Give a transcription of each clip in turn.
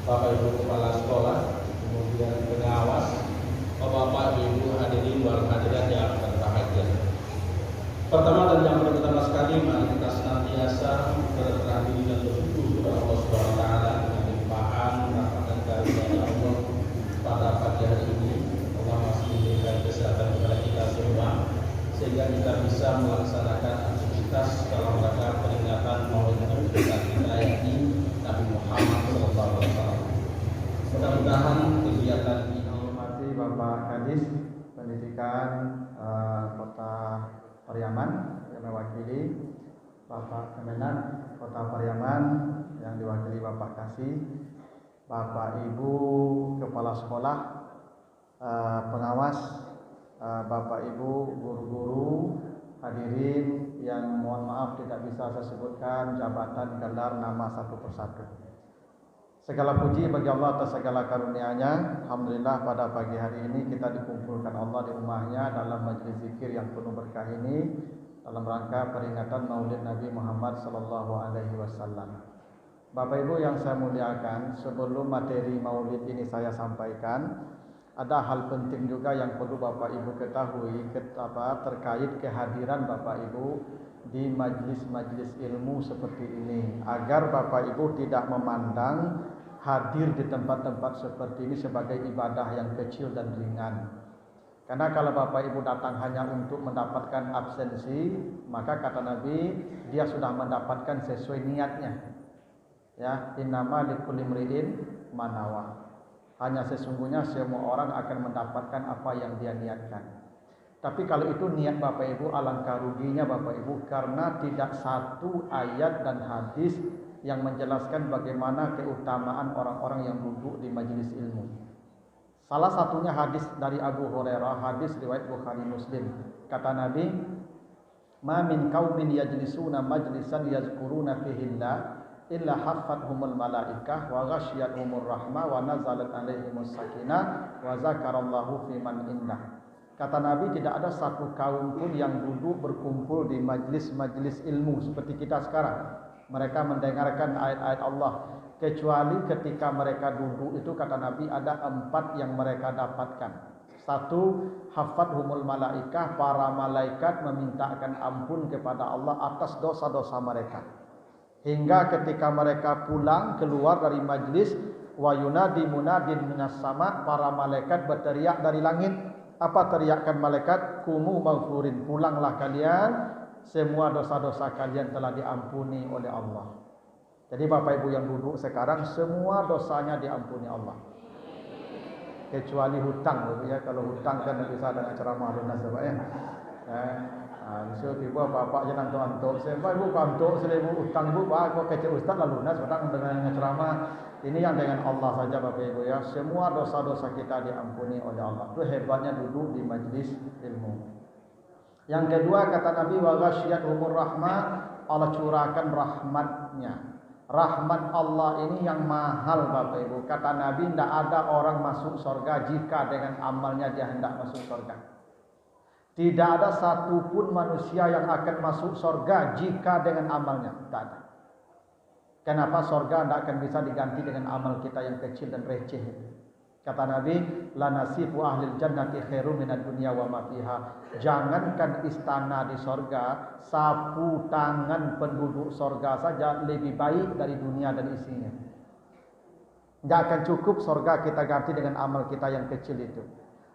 Bapak Ibu Kepala Sekolah, kemudian pengawas, Bapak Ibu hadirin wal hadirat yang berbahagia. Pertama dan yang pertama sekali, mari kita senantiasa berserah diri dan bersyukur kepada Allah Subhanahu wa taala dengan limpahan rahmat dan karunia Allah pada pagi hari ini. Allah masih memberikan kesehatan kepada kita semua sehingga kita bisa melaksanakan aktivitas dalam rangka peringatan Maulid Nabi kita yakni Nabi Muhammad SAW. Mudah-mudahan kegiatan ini hormati Bapak Kadis Pendidikan Kota Pariaman yang mewakili Bapak Kemenak Kota Pariaman yang diwakili Bapak Kasih, Bapak Ibu Kepala Sekolah, pengawas, Bapak Ibu guru-guru, hadirin yang mohon maaf tidak bisa saya sebutkan jabatan, gelar, nama satu persatu. Segala puji bagi Allah atas segala karunia-Nya. Alhamdulillah pada pagi hari ini kita dikumpulkan Allah di rumahnya dalam majelis zikir yang penuh berkah ini dalam rangka peringatan Maulid Nabi Muhammad SAW. Bapak Ibu yang saya muliakan, sebelum materi Maulid ini saya sampaikan, ada hal penting juga yang perlu Bapak Ibu ketahui terkait kehadiran Bapak Ibu di majlis-majlis ilmu seperti ini, agar Bapak Ibu tidak memandang hadir di tempat-tempat seperti ini sebagai ibadah yang kecil dan ringan. Karena kalau Bapak Ibu datang hanya untuk mendapatkan absensi, maka kata Nabi, dia sudah mendapatkan sesuai niatnya. Ya, innama likulli imri'in ma nawa. Hanya sesungguhnya semua orang akan mendapatkan apa yang dia niatkan. Tapi kalau itu niat Bapak Ibu, alangkah ruginya Bapak Ibu, karena tidak satu ayat dan hadis yang menjelaskan bagaimana keutamaan orang-orang yang duduk di majelis ilmu. Salah satunya hadis dari Abu Hurairah, hadis riwayat Bukhari Muslim. Kata Nabi, "Ma min qaumin yajlisuna majlisan yazkuruna fihi Allah illa haffathumul malaikah wa ghasyiyatuhumur rahmah wa nazalat alaihimus sakinah wa zakarallahu fi man indah." Kata Nabi, tidak ada satu kaum pun yang duduk berkumpul di majlis-majlis ilmu seperti kita sekarang. Mereka mendengarkan ayat-ayat Allah, kecuali ketika mereka duduk itu kata Nabi ada 4 yang mereka dapatkan. 1, haffathumul malaikah, para malaikat memintakan ampun kepada Allah atas dosa-dosa mereka. Hingga ketika mereka pulang keluar dari majlis, wa yunadi munadin minas sama, para malaikat berteriak dari langit. Apa teriakan malaikat? Kumu maghfurin, pulanglah kalian, semua dosa-dosa kalian telah diampuni oleh Allah. Jadi Bapak Ibu yang duduk sekarang semua dosanya diampuni Allah. Kecuali hutang, ya. Kalau hutang kan bisa dengan ceramah lunas, Pak ya. So tiba bapak jangan antuk-antuk, sebab ibu antuk selebu hutang ibu, kok kecil ustaz lalu lunas, hutang dengan ceramah. Ini yang dengan Allah saja Bapak Ibu ya. Semua dosa-dosa kita diampuni oleh Allah. Itu hebatnya duduk di majlis ilmu. Yang kedua kata Nabi, wa ghasyiyatuhumur rahmah, Allah curahkan rahmatnya. Rahmat Allah ini yang mahal Bapak Ibu. Kata Nabi, tidak ada orang masuk surga jika dengan amalnya dia hendak masuk surga. Tidak ada satupun manusia yang akan masuk surga jika dengan amalnya. Tidak ada. Kenapa surga tidak akan bisa diganti dengan amal kita yang kecil dan receh? Kata Nabi, la nasifu ahlil jannati khairum minad dunya wa ma fiha. Jangankan istana di surga, sapu tangan penduduk surga saja lebih baik dari dunia dan isinya. Tidak akan cukup surga kita ganti dengan amal kita yang kecil itu.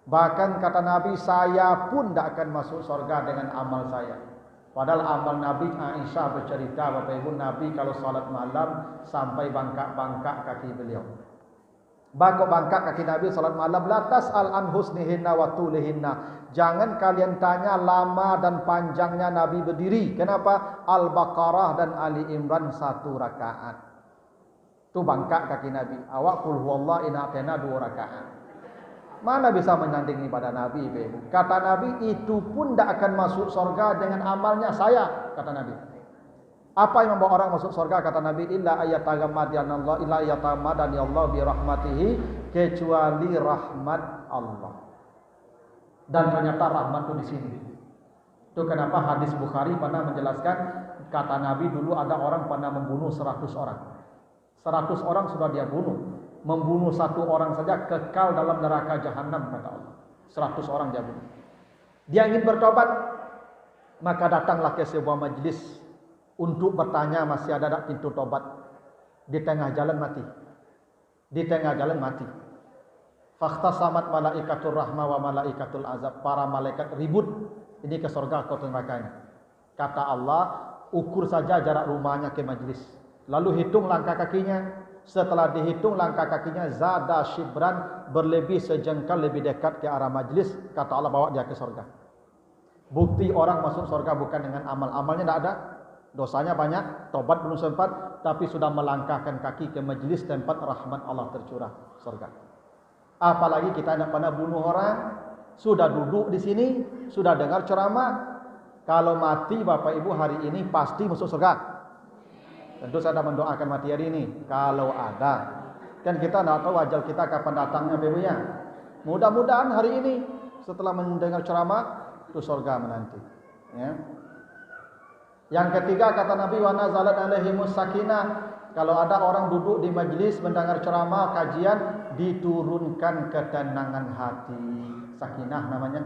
Bahkan kata Nabi, saya pun tidak akan masuk surga dengan amal saya. Padahal amal Nabi, Aisyah bercerita Bapak Ibu, Nabi kalau salat malam sampai bangkak-bangkak kaki beliau. Bangkak kaki Nabi salat malam, la tas'al an husnihinna wa tulihinna. Jangan kalian tanya lama dan panjangnya Nabi berdiri. Kenapa? Al-Baqarah dan Ali Imran 1 rakaat. Itu bangkak kaki Nabi. Awak qul huwallahu inna atena 2 rakaat. Mana bisa menyandingi pada Nabi, Ibu? Kata Nabi, itu pun tidak akan masuk surga dengan amalnya saya, kata Nabi. Apa yang membawa orang masuk surga? Kata Nabi, illa ayatagammadyanallah, illa ayatamadaniallah birahmatihi, kecuali rahmat Allah. Dan ternyata rahmat itu di sini. Itu kenapa hadis Bukhari pernah menjelaskan, kata Nabi dulu ada orang pernah membunuh 100 orang. 100 orang sudah dia bunuh. membunuh satu orang saja kekal dalam neraka jahanam, kata Allah. 100 orang dia bunuh. Dia ingin bertobat, maka datanglah ke sebuah majlis untuk bertanya masih ada tak pintu tobat. Di tengah jalan mati. Di tengah jalan mati. Fakhtasamat malaikatur rahmah wa malaikatul azab. Para malaikat ribut, ini ke surga atau ke neraka ini. Kata Allah, ukur saja jarak rumahnya ke majlis. Lalu hitung langkah kakinya. Setelah dihitung langkah kakinya, zada shibran, berlebih sejengkal lebih dekat ke arah majlis. Kata Allah, bawa dia ke surga. Bukti orang masuk surga bukan dengan amal. Amalnya tidak ada. Dosanya banyak, tobat belum sempat, tapi sudah melangkahkan kaki ke majlis tempat rahmat Allah tercurah, surga. Apalagi kita tidak pernah bunuh orang, sudah duduk di sini, sudah dengar ceramah. Kalau mati Bapak Ibu hari ini pasti masuk surga. Tentu saya mendoakan mati hari ini. Kalau ada, kan kita tidak tahu ajal kita kapan datangnya, Bapak Ibu ya. Mudah-mudahan hari ini setelah mendengar ceramah itu surga menanti. Ya. Yang ketiga kata Nabi, wa nazalat alaihimus sakinah. Kalau ada orang duduk di majlis mendengar ceramah, kajian, diturunkan ketenangan hati. Sakinah namanya.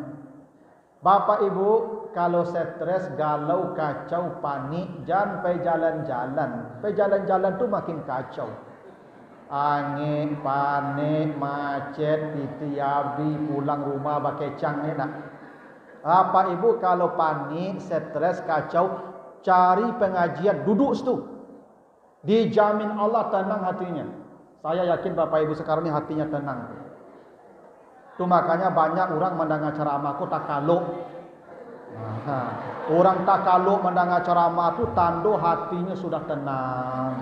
Bapak Ibu, kalau stres, galau, kacau, panik, jangan pergi jalan-jalan. Pergi jalan-jalan tu makin kacau. Angin, panik, macet, titiabi, pulang rumah pakai cang ni nak. Bapak Ibu, kalau panik, stres, kacau, cari pengajian, duduk situ. Dijamin Allah tenang hatinya. Saya yakin Bapak Ibu sekarang ni hatinya tenang. Itu makanya banyak orang mendengar ceramah aku takaluk. Orang takaluk mendengar ceramah tu tanda hatinya sudah tenang.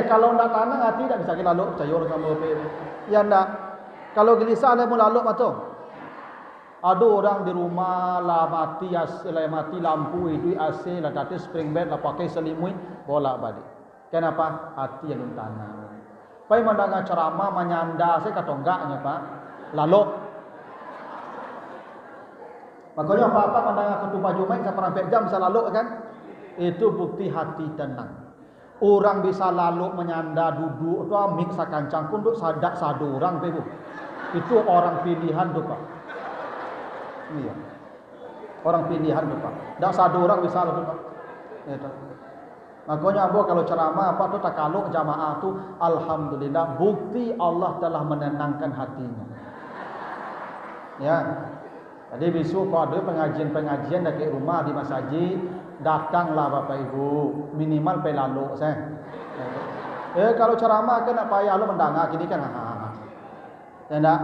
Kalau tidak tenang hati tak bisa kita lalu cayor sama Bapak Ibu. Ya tidak. Kalau gelisah dia mau lalu macam. Ada orang di rumah lah mati lampu itu AC lah tadi spring bed lah pakai selimut bolak balik. Kenapa? Hati yang tenang. Pai mendengar ceramah menyanda saya kata enggaknya Pak. Lalu makanya apa-apa mendengar khutbah Jumat sampai jam bisa lalu kan? Itu bukti hati tenang. Orang bisa lalu menyanda duduk tu mik sakancang pun duk sadak sadu orang Ibu. Itu orang pilihan tu Pak. Iya. Orang pilihan tu Pak. Dak sadu orang bisa lalu Pak. Itu. Makanya Abu kalau ceramah apa tu takaluk jamaah tu alhamdulillah bukti Allah telah menenangkan hatinya. Ya. Jadi besok kalau ada pengajian dekat rumah di masjid, datanglah Bapak Ibu, minimal pelalu saya. Kalau ceramah kan apa ya lu mendengar gini kan. Ya enggak.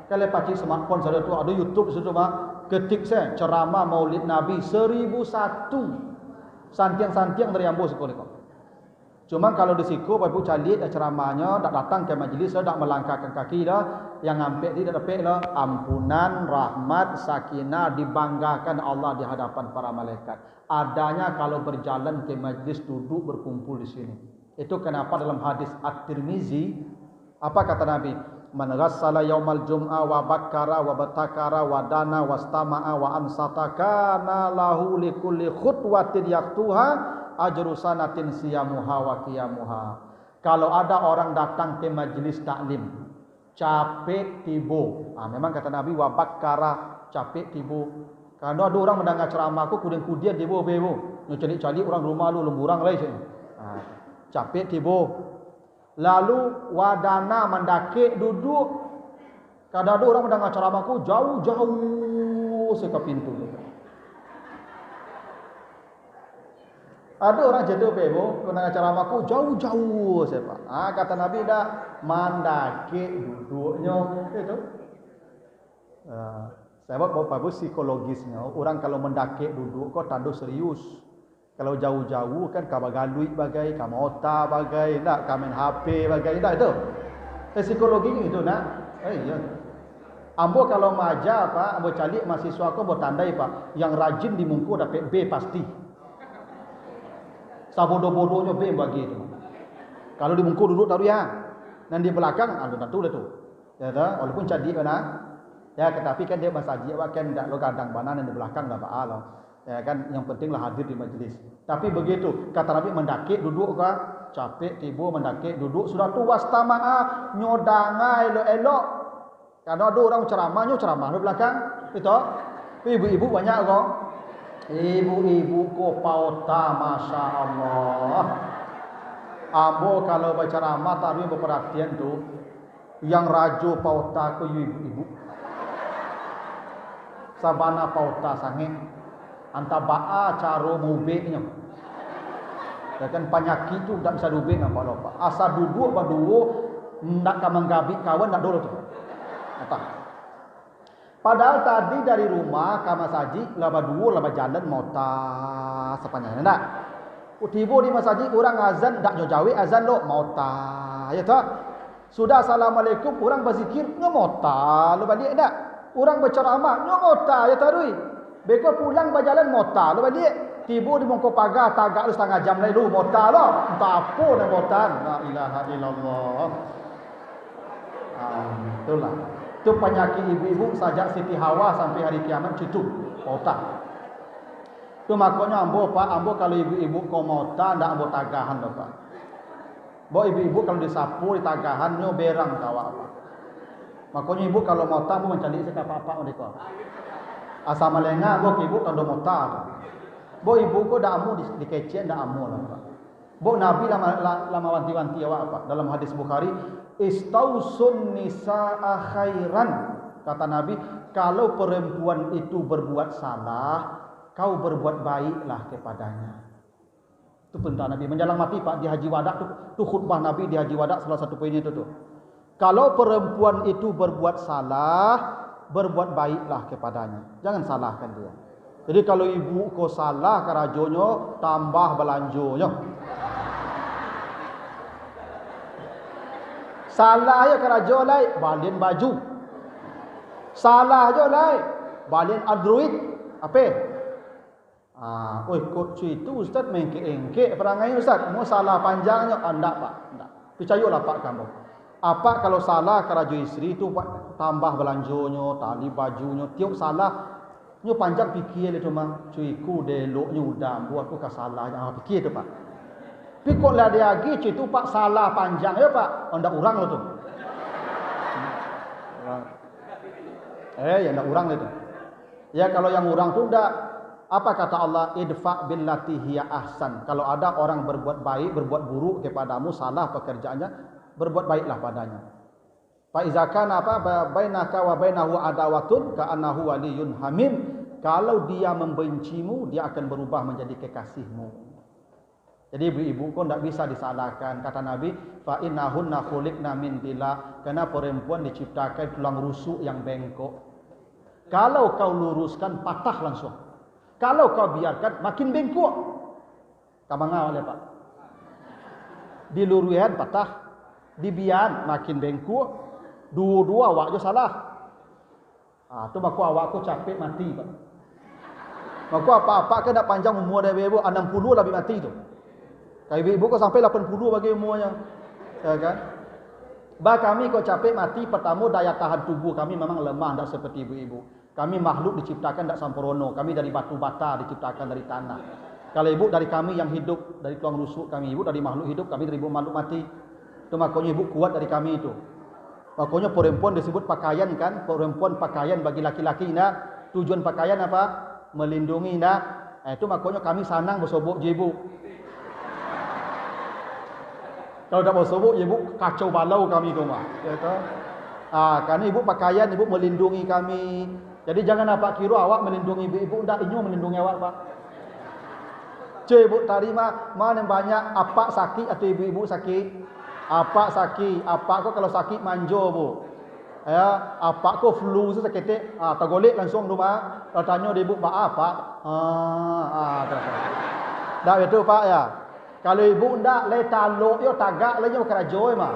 Kalau pakai smartphone saya tu ada YouTube situ Pak. Ketik saya ceramah Maulid Nabi 1001. Santiang-santiang dari ambo sekolah kau. Cuma kalau di siku Bapak Ibu calit ceramahnya tak datang ke majlis tak melangkahkan kaki dah yang ngambil tidak dapat lah ampunan, rahmat, sakinah dibanggakan Allah di hadapan para malaikat. Adanya kalau berjalan ke majlis duduk berkumpul di sini. Itu kenapa dalam hadis At-Tirmizi apa kata Nabi? Man ghassala yaumal jum'ah wa bakkara wa batakara wa dana wastama'a wa ansata kana lahu likulli khutwatin yaqtuha ajru sanatin siyamuha wa qiyamuha. Kalau ada orang datang ke majlis taklim capek tibo. Memang kata Nabi wa bakkara capek tibo. Kalau ada orang mendengar ceramah aku kudian tibo bebo. Nyocali-cali orang rumah lu lemburang lai sini. Capek tibo. Lalu wadana mendaki duduk. Kadang ada orang mendengar ceramahku jauh-jauh ke pintu. Ada orang jatuh bebo mendengar ceramahku jauh-jauh siapa? Kata Nabi dah mendaki duduknya itu. Sebab bagus psikologisnya orang kalau mendaki duduk kok tanda serius. Kalau jauh-jauh kan kabagalui bagai, kamota bagai, nak kamen HP bagai, tak itu. Psikologi itu nak. Iya. Ambo kalau maja Pak, ambo calik mahasiswa ko ambo tandai Pak, yang rajin di Mungku dapat B pasti. Sabodo-bodonya B bagi itu. Kalau di Mungku duduk taruh ya. Dan di belakang ada tentu lah tu. Ya dah, walaupun jadi mana. Ya tetapi kan dia masjid kan tidak lo kadang banan di belakang dah Pak Allah. Ya kan, yang pentinglah hadir di majlis. Tapi begitu kata Nabi, mendaki duduk kah? Capek tiba mendaki duduk, sudah tu wastama'a nyodangai elok-elok. Kalau ada orang ceramah di belakang itu. Ibu-ibu banyak kok. Ibu-ibu ko pauta, masya Allah. Ambo kalau berceramah tadi berperhatian tu, yang rajo pauta ko ibu-ibu. Sabana pauta sange. Anta ba'a caro mubeknya. Ya kan penyakit tu tak bisa dubek nampak lupa. Asal duduk berdua nak menggabi kawan nak dulu tu. Apa? Padahal tadi dari rumah ke masjid laba dua laba jalan mota sepanjang nak. Tiba di masjid orang azan tak jauh-jauh azan lo mota. Ya tak? Sudah assalamualaikum orang berzikir ngemota lo balik tak? Orang berceramah ngemota ya tarui. Beko pulang berjalan mota lo balik. Tiba di mongko pagar tagak lu setengah jam lalu mota lo. Entah apa nak mota. La ilaha illallah. Itulah. Itu penyakit ibu-ibu sejak Siti Hawa sampai hari kiamat cucu mota. Itu makanya ambo kalau ibu-ibu kau mota ndak ambo tagahan lo pak. Bo ibu-ibu kalau disapu di tagahan nyo berang kawa apa. Makanya ibu kalau mota ambo mencari apa-apa mereka. Asal melengah bo ibu tanda mota. Bo ibu ko dak amu dikecen dak amu lah pak. Bo Nabi lama wanti-wanti awak apa dalam hadis Bukhari, istausun nisaa khairan. Kata Nabi, kalau perempuan itu berbuat salah, kau berbuat baiklah kepadanya. Itu perintah Nabi menjelang mati pak di Haji Wada tu khutbah Nabi di Haji Wada salah satu poinnya itu tu. Kalau perempuan itu berbuat salah, berbuat baiklah kepadanya. Jangan salahkan dia. Jadi kalau ibu ko salah karajonyo tambah belanjonyo. Salah ya karajo lai balin baju. Salah jo lai balin Android. Apa? Kok itu Ustaz main ke-engke perangai Ustaz. Mau salah panjangnya anda pak. Enggak. Percayalah pak kamu. Apa kalau salah karajo istri itu pak tambah belanjonyo, tali bajunya, tiap salah nyo panjang fikir itu mah cuiku deloknya udah buatku kesalahnya fikir itu pak. Pikok lah dia lagi itu pak salah panjang ya pak. Ndak urang lo tu. Ya ndak urang itu. Ya kalau yang urang tu ndak apa kata Allah, idfa billati hiya ahsan. Kalau ada orang berbuat baik, berbuat buruk kepadamu, salah pekerjaannya, berbuat baiklah padanya. Fa iza kana apa bainaka wa bainahu adawatun ka annahu waliyun hamim. Kalau dia membencimu, dia akan berubah menjadi kekasihmu. Jadi ibu-ibu kau tidak bisa disalahkan. Kata Nabi, fa innahunna khuliqna min dila, karena perempuan diciptakan tulang rusuk yang bengkok. Kalau kau luruskan patah langsung. Kalau kau biarkan makin bengkok. Kamu ngawal ya Pak. Diluruskan patah, dibian makin bengkok. Dua-dua awak je salah. Tu maku awakku capek mati Pak. Maku apa-apa ke dak panjang umur dari ibu 60 lebih mati tu. Kalau ibu kau sampai 80 bagi umurnya. Ya kan? Bah kami kau capek mati, pertama daya tahan tubuh kami memang lemah, tak seperti ibu-ibu. Kami makhluk diciptakan tak sempurna. Kami dari batu bata diciptakan dari tanah. Kalau ibu dari kami yang hidup dari tulang rusuk kami, ibu dari makhluk hidup, kami dari makhluk mati. Itu makanya ibu kuat dari kami itu. Makanya perempuan disebut pakaian kan, perempuan pakaian bagi laki-laki nak. Tujuan pakaian apa? Melindungi nak. Itu makanya kami sanang bersobok je ibu. Kalau tak bersobok ibu kacau balau kami tu mah. Ya tahu. Karena ibu pakaian ibu melindungi kami. Jadi jangan apa kira awak melindungi ibu ndak inyo melindungi awak Pak. Cik ibu terima mana banyak apa sakit atau ibu-ibu sakit? Apa sakit? Apa kau kalau sakit manjo bu? Ya, apa kau flu tu sakit tergolek langsung rumah. Kalau tanya dia ibu apa? Dah betul Pak ya. Kalau ibu ndak le taluk yo tagak le yo kerajo mah.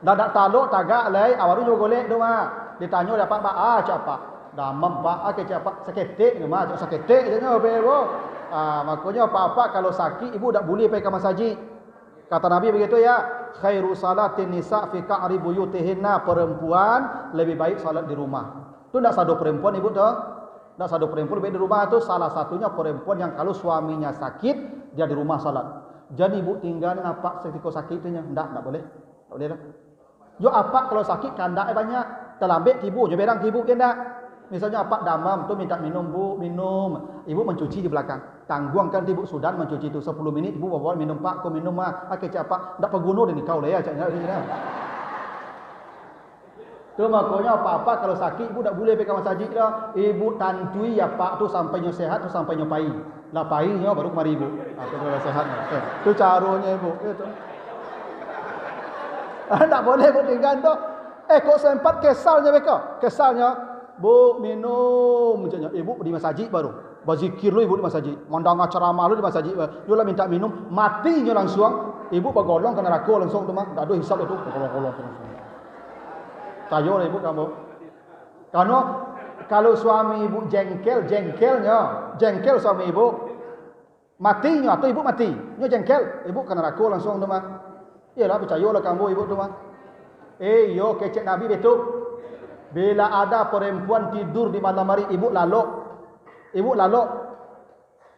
Ndak taluk tagak le awaru yo golek tu mah. Ditanya dapat Pak siapa? Damam Pak ke siapa? Saketik ni mah, saketik je nyo bebo. Makanya apa-apa kalau sakit ibu tak boleh pergi ke masjid. Kata Nabi begitu ya, khairu salatin nisa fi ka'ri buyutihinna, perempuan lebih baik salat di rumah. Tu ndak sado perempuan ibu tu. Ndak satu perempuan di rumah itu salah satunya perempuan yang kalau suaminya sakit dia di rumah salat. Jadi ibu tinggal apa seketika sakitnya? Ndak boleh. Tak boleh dah. Yo apa kalau sakit kandak banyak, terlambat tibu, je berang tibu ke ndak. Misalnya apa damam tu minta minum bu, minum. Ibu mencuci di belakang. Tangguangkan tibu Sudan mencuci itu 10 minit ibu bawa minum pak, kau minum mah. Pakai apa? Ndak peguno ni kau lah ya caknya ini dah. Tu makanya apa-apa kalau sakit ibu tak boleh pergi masjid dah. Ibu tantui ya pak tu sampai nyo sehat tu sampai nyo pai. Lah pai nyo baru kemari ibu. Apa kalau sehat. Tu caranya ibu. Itu. Tak boleh ibu tinggal tu. Kok sempat kesalnya mereka. Kesalnya bu minum macamnya. Ibu di masjid baru. Berzikir lu ibu di masjid. Mandang ceramah lu di masjid. Lu lah minta minum, matinya langsung. Ibu bergolong ke neraka langsung tu mah. Tak ada hisap itu. Golong-golong langsung. Tayo lah ibu kamu. Karena kalau suami ibu jengkel suami ibu, matinya atau ibu mati, nyo jengkel, ibu kena neraka langsung tu mah. Iyalah percayalah kamu ibu tu mah. Yo kecek Nabi betul. Bila ada perempuan tidur di malam hari ibu lalok.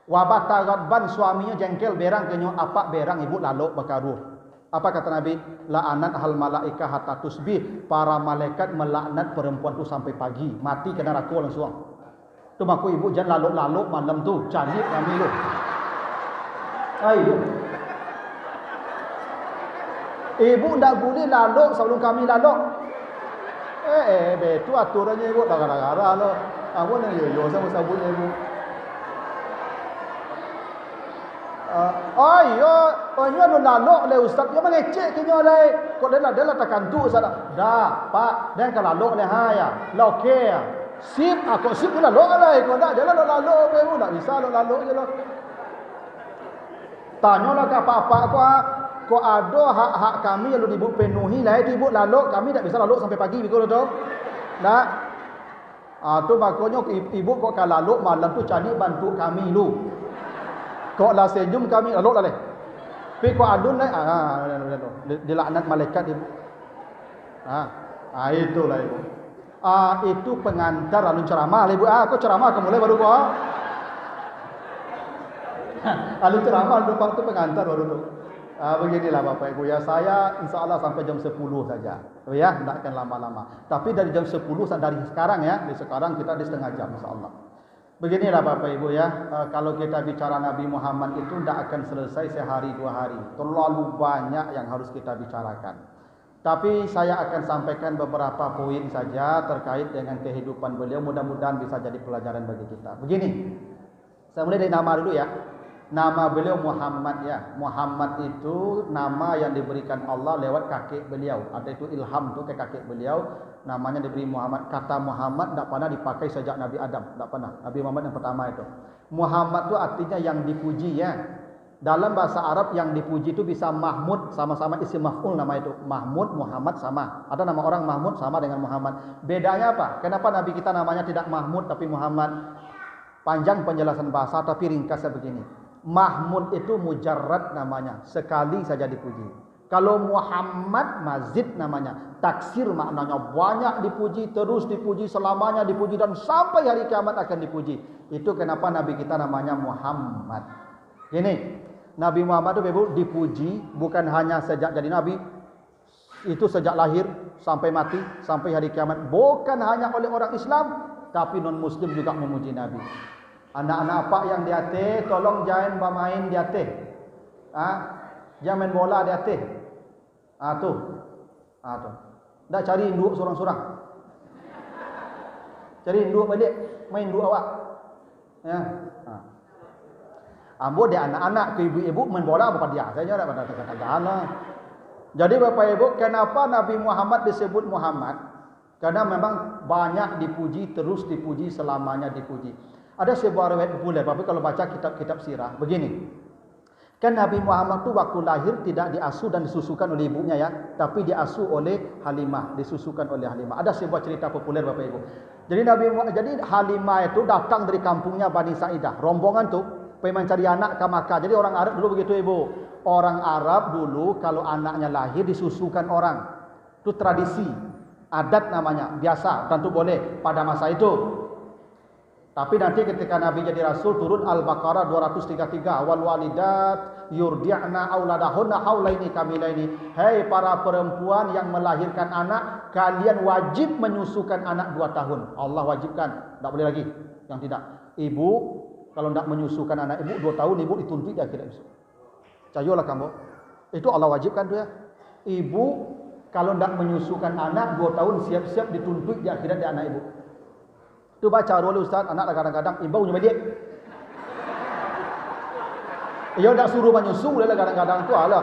Wabata gadban suaminya jengkel berang kenyo apa berang ibu lalok bakaruh. Apa kata Nabi? La'anat hal malaika hatta tusbih. Para malaikat melaknat perempuan tu sampai pagi. Mati kena neraka langsung. Tu maku ibu jangan lalok-lalok malam tu. Cantik kami lu. Ayo. Ibu ndak boleh lalok sebelum kami lalok. Betul aturannya ibu. Gara-gara lo. Aku nak yo sama sabun ibu. Nyo nu lalok le ustaz, yo mengecek ke nyo le. Kok dia tekan tu ustaz. Dah, pak, dan kalau lalok le ya. Loke ya. Sip, aku sip pula lalok le. Kok dak jalan lalok ibu, tak bisa lalok je lo. Tanyalah ke apa-apa kok ada hak-hak kami yang ibu penuhi lah itu ibu lalok, kami tak bisa lalok sampai pagi begitu tu. Dak. Tu makanya ibu kok kalau lalok malam tu cari bantu kami lu. Kok lah senyum kami lalok lah leh. Tapi kok adun lah, dilaknat malaikat ibu. Itulah ibu. Itu pengantar lalu ceramah lah ibu. Kok ceramah kamu mulai baru kok. Lalu ceramah depan tu pengantar baru tu. Beginilah Bapak Ibu ya. Saya insya-Allah sampai jam 10 saja. Ya, tidak akan lama-lama. Tapi dari jam 10 dari sekarang ya, dari sekarang kita di setengah jam insya-Allah. Beginilah Bapak Ibu ya, kalau kita bicara Nabi Muhammad itu tidak akan selesai sehari 2 hari. Terlalu banyak yang harus kita bicarakan. Tapi saya akan sampaikan beberapa poin saja terkait dengan kehidupan beliau. Mudah-mudahan bisa jadi pelajaran bagi kita. Begini, saya mulai dari nama dulu ya. Nama beliau Muhammad ya. Muhammad itu nama yang diberikan Allah lewat kakek beliau. Ada itu ilham tu ke kakek beliau. Namanya diberi Muhammad. Kata Muhammad tak pernah dipakai sejak Nabi Adam. Tak pernah. Nabi Muhammad yang pertama itu. Muhammad itu artinya yang dipuji ya. Dalam bahasa Arab yang dipuji itu bisa Mahmud. Sama-sama isim maf'ul nama itu. Mahmud, Muhammad sama. Ada nama orang Mahmud sama dengan Muhammad. Bedanya apa? Kenapa Nabi kita namanya tidak Mahmud tapi Muhammad? Panjang penjelasan bahasa tapi ringkasnya begini. Mahmud itu mujarrad namanya. Sekali saja dipuji. Kalau Muhammad mazid namanya. Taksir maknanya banyak dipuji, terus dipuji, selamanya dipuji dan sampai hari kiamat akan dipuji. Itu kenapa Nabi kita namanya Muhammad. Gini, Nabi Muhammad itu dipuji bukan hanya sejak jadi Nabi. Itu sejak lahir sampai mati, sampai hari kiamat. Bukan hanya oleh orang Islam, tapi non-Muslim juga memuji Nabi. Anak-anak apa yang di hati, tolong jangan bermain di hati. Jangan main bola di hati. Tu. Dah cari induk sorang-sorang. Cari induk balik, main induk awak. Ya. Ambo dia anak-anak ke ibu-ibu main bola apa dia saja dah pada kata-kata. Jadi Bapak Ibu, kenapa Nabi Muhammad disebut Muhammad? Karena memang banyak dipuji, terus dipuji, selamanya dipuji. Ada sebuah riwayat populer, tapi kalau baca kitab-kitab sirah begini. Kan Nabi Muhammad tu waktu lahir tidak diasuh dan disusukan oleh ibunya ya, tapi diasuh oleh Halimah, disusukan oleh Halimah. Ada sebuah cerita populer Bapak Ibu. Jadi Halimah itu datang dari kampungnya Bani Sa'idah. Rombongan tu pergi mencari anak ke Makkah. Jadi orang Arab dulu begitu Ibu. Orang Arab dulu kalau anaknya lahir disusukan orang. Itu tradisi, adat namanya, biasa, tentu boleh pada masa itu. Tapi nanti ketika Nabi jadi Rasul turun Al-Baqarah 233, wal walidat yurdi'na auladahunna haulaini kamilaini. Hei para perempuan yang melahirkan anak, kalian wajib menyusukan anak 2 tahun. Allah wajibkan, tak boleh lagi yang tidak. Ibu kalau tidak menyusukan anak ibu 2 tahun, ibu dituntut di akhirat besok. Percayalah kamu. Itu Allah wajibkan tu ya. Ibu kalau tidak menyusukan anak 2 tahun, siap-siap dituntut di akhirat di anak ibu. Tu baca dulu Ustaz, anak kadang-kadang ibu punya medik. Ia tak suruh menyusu lah kadang-kadang tu alah.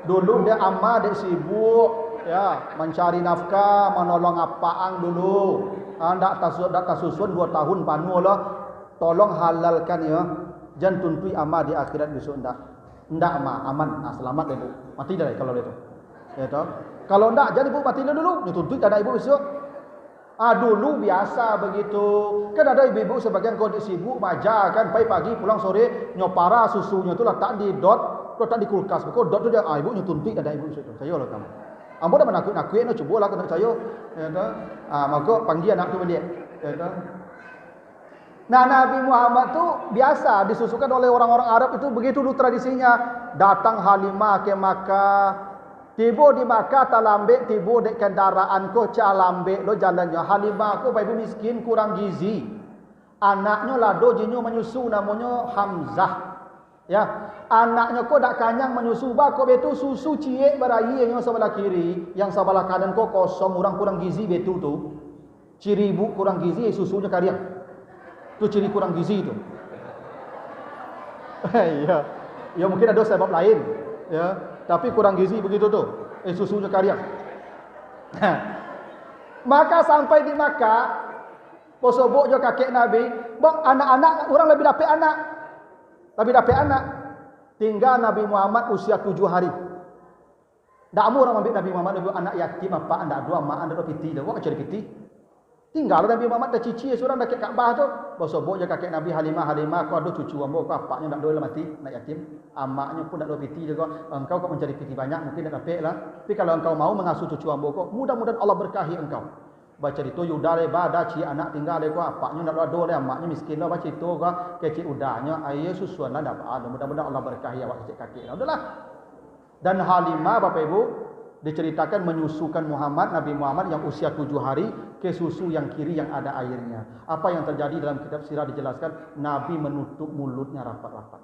Dulu dia amma dek sibuk ya, mencari nafkah, menolong apaang dulu. Ndak tasusun 2 tahun panu lah. Tolong halalkan ya. Jangan tuntui amma di akhirat besok ndak. Ndak amma aman, selamat ibu. Mati dah kalau itu. Ya toh. Kalau ndak jadi ibu mati dulu, dituntui ada ibu besok. Dulu biasa begitu. Kan ada ibu-ibu sebagian kondisi sibuk baja kan, pagi pulang sore nyopara susunya tu letak di dot, letak di kulkas. Kok dot tu dia ibu nyutuntik ada ibu situ. Saya lah kamu. Ambo dah menakut-nakut nak cubalah kena saya. Ya dah. Maka panggil anak tu dia. Ya dah. Nah, Nabi Muhammad tu biasa disusukan oleh orang-orang Arab itu begitu dulu tradisinya. Datang Halimah ke Makkah. Tiba di Makkah tak lambek, tiba dek kendaraan ko cak lambek lo jalannya. Halimah ko ibu miskin kurang gizi. Anaknya lado jinyo menyusu namanya Hamzah. Ya, anaknya ko dak kanyang menyusu ba ko betu susu ciek berayi yang sebelah kiri, yang sebelah kanan ko kosong, orang kurang gizi betu tu. Ciri ibu kurang gizi susunya kariang. Tu ciri kurang gizi tu. Ya. Ya mungkin ada sebab lain, ya. Tapi kurang gizi begitu tu. Susunya kariang. Maka sampai di Makkah, posobok jo kakek Nabi, bang anak-anak orang lebih dapat anak. Lebih dapat anak. Tinggal Nabi Muhammad usia 7 hari. Dak mau orang ambil Nabi Muhammad anak yatim apa anda dua mak anda dua piti dah. Wak cari piti. Tinggal Nabi Muhammad dah cici seorang dah ke Kaabah tu. Posobok jo kakek Nabi Halimah ko ada cucu ambo ko apaknya dak doi mati nak yatim. Amaknya pun dak dua piti juga. Engkau kau mencari piti banyak mungkin dak dapat lah. Tapi kalau engkau mau mengasuh cucu ambo ko, mudah-mudahan Allah berkahi engkau. Baca itu yudale bada ci anak tinggal ko apaknya dak doi amaknya miskin lah baca itu ko kecik udahnya aye susuan lah dapat. Mudah-mudahan Allah berkahi awak kecik kakek. Udahlah. Dan Halimah Bapak Ibu diceritakan menyusukan Nabi Muhammad yang usia 7 hari ke susu yang kiri yang ada airnya. Apa yang terjadi dalam kitab sirah dijelaskan, Nabi menutup mulutnya rapat-rapat.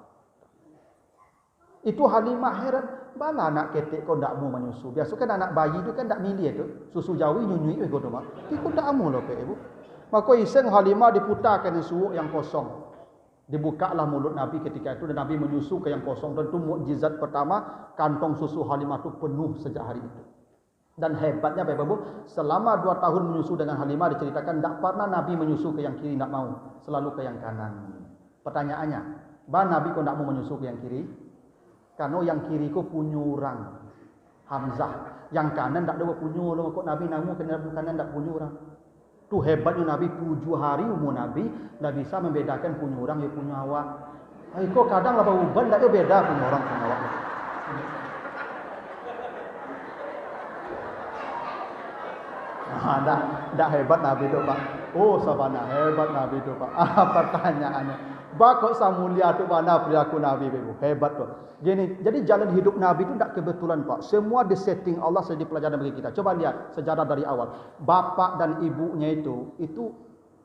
Itu Halimah heran, bala anak ketek kau ndak mau menyusu. Biasa kan anak bayi itu kan ndak milih itu, susu jawi nyunyui kau tu mak. Tapi kau ndak mau loh Ibu. Maka iseng Halimah diputarkan susu yang kosong. Dibukalah mulut Nabi ketika itu dan Nabi menyusu ke yang kosong. Dan itu mukjizat pertama, kantong susu Halimah itu penuh sejak hari itu. Dan hebatnya Bapak Ibu, selama 2 tahun menyusu dengan Halimah diceritakan tidak pernah Nabi menyusu ke yang kiri, tidak mau, selalu ke yang kanan. Pertanyaannya, Nabi kok tidak mau menyusu ke yang kiri? Karena yang kiri kok punya orang Hamzah, yang kanan tidak ada punya loh. Kok Nabi namu ke kanan tidak punya orang? Tu hebatnya Nabi 7 hari umur Nabi, tidak bisa membedakan punya orang yang punya awak. Kok kadang lah uban tidak beda punya orang punya awak. Dah hebat Nabi tu Pak. Oh sabana hebat Nabi tu Pak. Pertanyaannya, bakok samulia tu mana perilaku Nabi Ibu? Hebat tu. Gini, jadi jalan hidup Nabi itu tidak kebetulan Pak. Semua disetting Allah jadi pelajaran bagi kita. Coba lihat sejarah dari awal. Bapak dan ibunya itu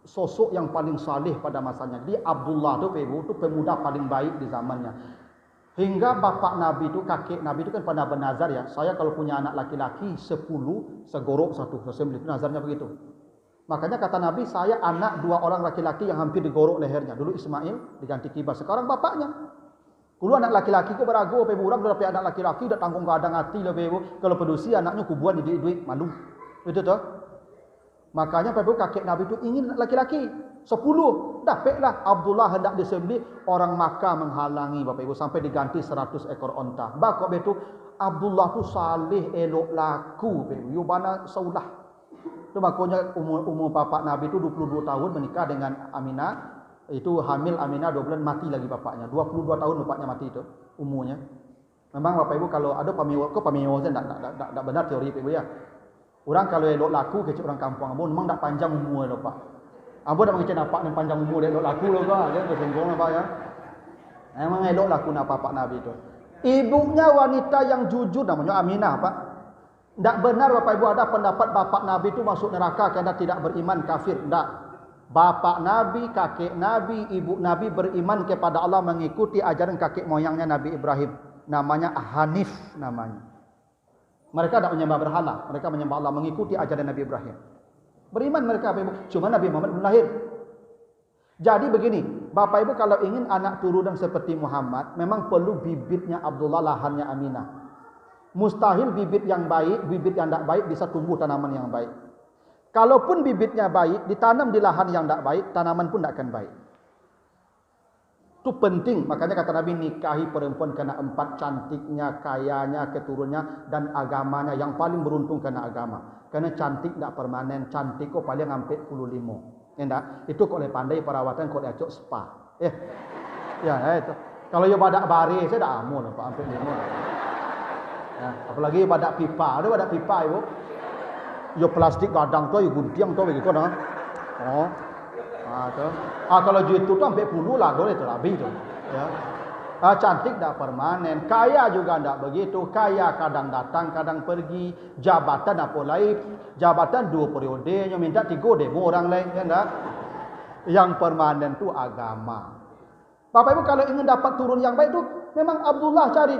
sosok yang paling saleh pada masanya. Jadi Abdullah tu Ibu tu pemuda paling baik di zamannya. Hingga bapak Nabi itu, kakek Nabi itu kan pernah bernazar ya. Saya kalau punya anak laki-laki 10, segorok 1. Sesembelih itu nazarnya begitu. Makanya kata Nabi, saya anak 2 orang laki-laki yang hampir digorok lehernya. Dulu Ismail diganti Kibas. Sekarang bapaknya. Dulu anak laki-laki ku berago, orang udah dapat anak laki-laki, udah tanggung kadang hati lah Ibu. Kalau pedusi anaknya kubuan di duit malu. Itu tuh. Makanya Ibu kakek Nabi itu ingin laki-laki 10. Dapatlah Abdullah hendak disembelih, orang Makkah menghalangi Bapak Ibu sampai diganti 100 ekor onta. Bakok betu Abdullah tu saleh elok laku Bapak Ibu. Yubana saulah. Itu makanya umur bapak Nabi itu 22 tahun menikah dengan Aminah. Itu hamil Aminah 2 bulan mati lagi bapaknya. 22 tahun bapaknya mati itu umurnya. Memang Bapak Ibu kalau ada pamiwo tak benar teori Bapak Ibu ya. Orang kalau elok laku kecil orang kampung Ambon memang tak panjang umur lho Pak. Ambo nak mengecek napak dan panjang umur elok laku lo kah, dia bersengkong apa ya. Memang elok laku nak bapak Nabi itu. Ibunya wanita yang jujur namanya Aminah, Pak. Tidak benar Bapak Ibu ada pendapat bapak Nabi itu masuk neraka karena tidak beriman kafir. Tidak. Bapak Nabi, kakek Nabi, ibu Nabi beriman kepada Allah mengikuti ajaran kakek moyangnya Nabi Ibrahim. Namanya Hanif namanya. Mereka tidak menyembah berhala. Mereka menyembah Allah mengikuti ajaran Nabi Ibrahim. Beriman mereka Bapak Ibu. Cuma Nabi Muhammad belum lahir. Jadi begini, Bapak Ibu kalau ingin anak turunan seperti Muhammad, memang perlu bibitnya Abdullah, lahannya Aminah. Mustahil bibit yang baik, bibit yang tidak baik bisa tumbuh tanaman yang baik. Kalaupun bibitnya baik, ditanam di lahan yang tidak baik, tanaman pun tidak akan baik. Itu penting, makanya kata Nabi, nikahi perempuan karena 4, cantiknya, kayanya, keturunannya, dan agamanya. Yang paling beruntung karena agama. Karena cantik tidak permanen, cantik kok paling sampai 15. Ya, itu kok oleh pandai perawatan kok acok spa. Ya itu. Kalau yo badak bare saya dah amun Pak sampai 5. Ya, apalagi badak pipa. Ada badak pipa ibu. Yo plastik gadang tu yo guntiang tu begitu nah. Oh. Tu. Kalau gitu tu sampai 10 lah boleh tu habis tu. Ya. Cantik tak permanen, kaya juga tidak begitu. Kaya kadang datang, kadang pergi. Jabatan apa lain? Jabatan 2 periode, nyo minta 3 demo orang lain, ya enggak? Yang permanen tu agama. Bapak Ibu kalau ingin dapat turun yang baik tu, memang Abdullah cari.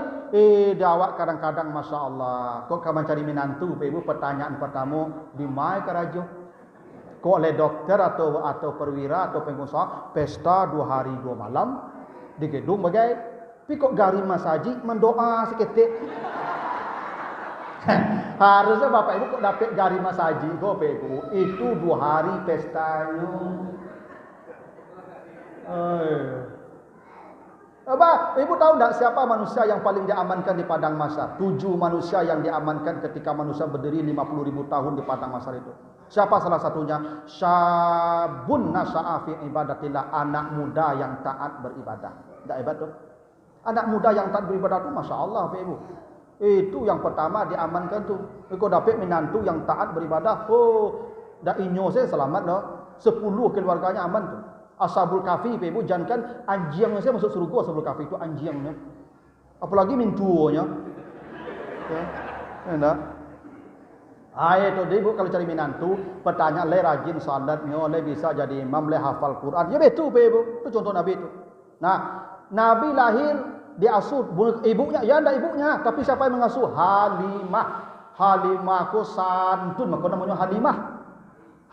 Dia awak kadang-kadang Masya Allah. Kok kamu cari minantu, Bapak Ibu? Pertanyaan pertama, di mana kerajo? Kok oleh dokter atau perwira atau pengusaha, pesta 2 hari 2 malam. Di gedung bagai, tapi kok gari masaji mendoa seketik. Harusnya Bapak Ibu kok dapat gari masaji kok Bapak Ibu. Itu 2 hari pestanya. Bapak Ibu tahu tidak siapa manusia yang paling diamankan di padang mahsyar? 7 manusia yang diamankan ketika manusia berdiri 50.000 tahun di padang mahsyar itu. Siapa salah satunya? Syabun nasya'a fi ibadatillah, anak muda yang taat beribadah. Tak hebat tu. Anak muda yang taat beribadah tu Masya Allah Bapak Ibu. Itu yang pertama diamankan tu. Kau dapat menantu yang taat beribadah. Oh, dah inyo saya selamat dah. 10 keluarganya aman tu. Ashabul Kahfi Bapak Ibu, jangankan anjing saya masuk surga. Ashabul Kahfi itu anjingnya. Apalagi mintuonya. Ya. Enggak. Itu dia Ibu kalau cari menantu, pertanyaan le rajin salatnya, le bisa jadi imam, le hafal Quran. Ya betul Bapak Ibu. Itu contoh Nabi itu. Nah, Nabi lahir diasuh ibunya, ya ndak ibunya, tapi siapa yang mengasuh? Halimah. Halimah ku santun, maka namanya Halimah.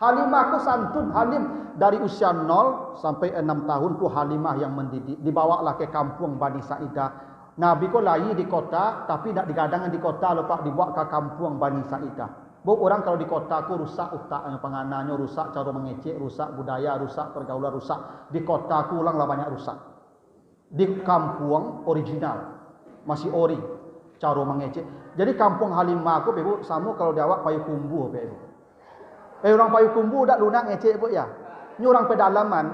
Halimah ku santun, Halim dari usia 0 sampai 6 tahun tu Halimah yang mendidik. Dibawalah ke kampung Bani Sa'idah. Nabi ku lahir di kota, tapi tidak digadangkan di kota, lepas dibawa ke kampung Bani Sa'idah. Orang kalau di kota ku rusak utaknya, penganannya rusak, cara mengecek rusak, budaya rusak, pergaulan rusak. Di kota ku ulanglah banyak rusak. Di kampung original masih ori cara mengecek. Jadi kampung Halimah aku Ibu sama kalau diawak payu kumbu Ibu. Orang payu kumbu dak lunak ngecek Ibu ya. Ini orang pedalaman.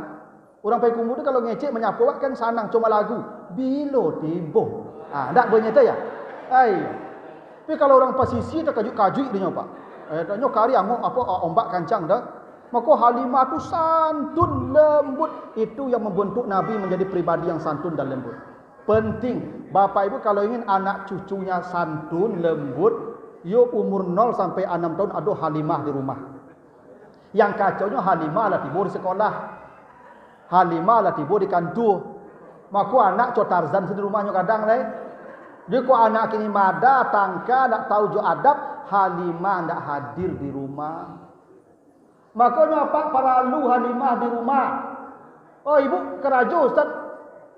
Orang payu kumbu tu kalau ngecek menyapu kan sanang cuma lagu bilo tibo. Dak benyata ya. Tapi kalau orang pesisir terkaju-kaju dia Pak. Nyo kari angok apa ombak kancang dah. Maka Halimah itu santun lembut. Itu yang membentuk Nabi menjadi pribadi yang santun dan lembut. Penting. Bapak Ibu kalau ingin anak cucunya santun, lembut. Yuk umur 0 sampai 6 tahun ada Halimah di rumah. Yang kacaunya Halimah lah tiba di sekolah. Halimah lah tiba di kantor. Maka anak co Tarzan di rumahnya kadang lah. Dia kok anak kini mada, tangka, tak tahu jo adab. Halimah tak hadir di rumah. Makanya apa paralu Halimah di rumah. Oh Ibu kerajo Ustaz.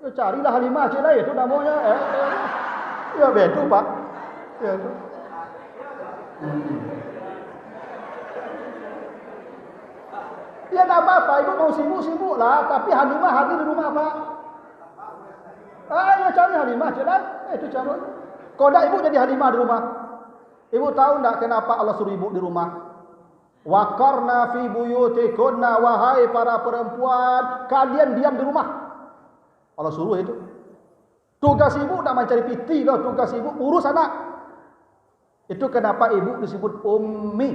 Ya carilah Halimah cik lah itu namanya. Ya betul Pak. Ya tu. Ya tak apa-apa Ibu mau sibuk-sibuk lah. Tapi Halimah hadir di rumah Pak. Ya cari Halimah cik lah. Itu cara. Kalau tak Ibu jadi Halimah di rumah. Ibu tahu tak kenapa Allah suruh Ibu di rumah? Waqarna fi buyutikunna, wahai para perempuan, kalian diam di rumah. Allah suruh itu. Tugas Ibu tak mencari piti loh, tugas Ibu urus anak. Itu kenapa Ibu disebut ummi.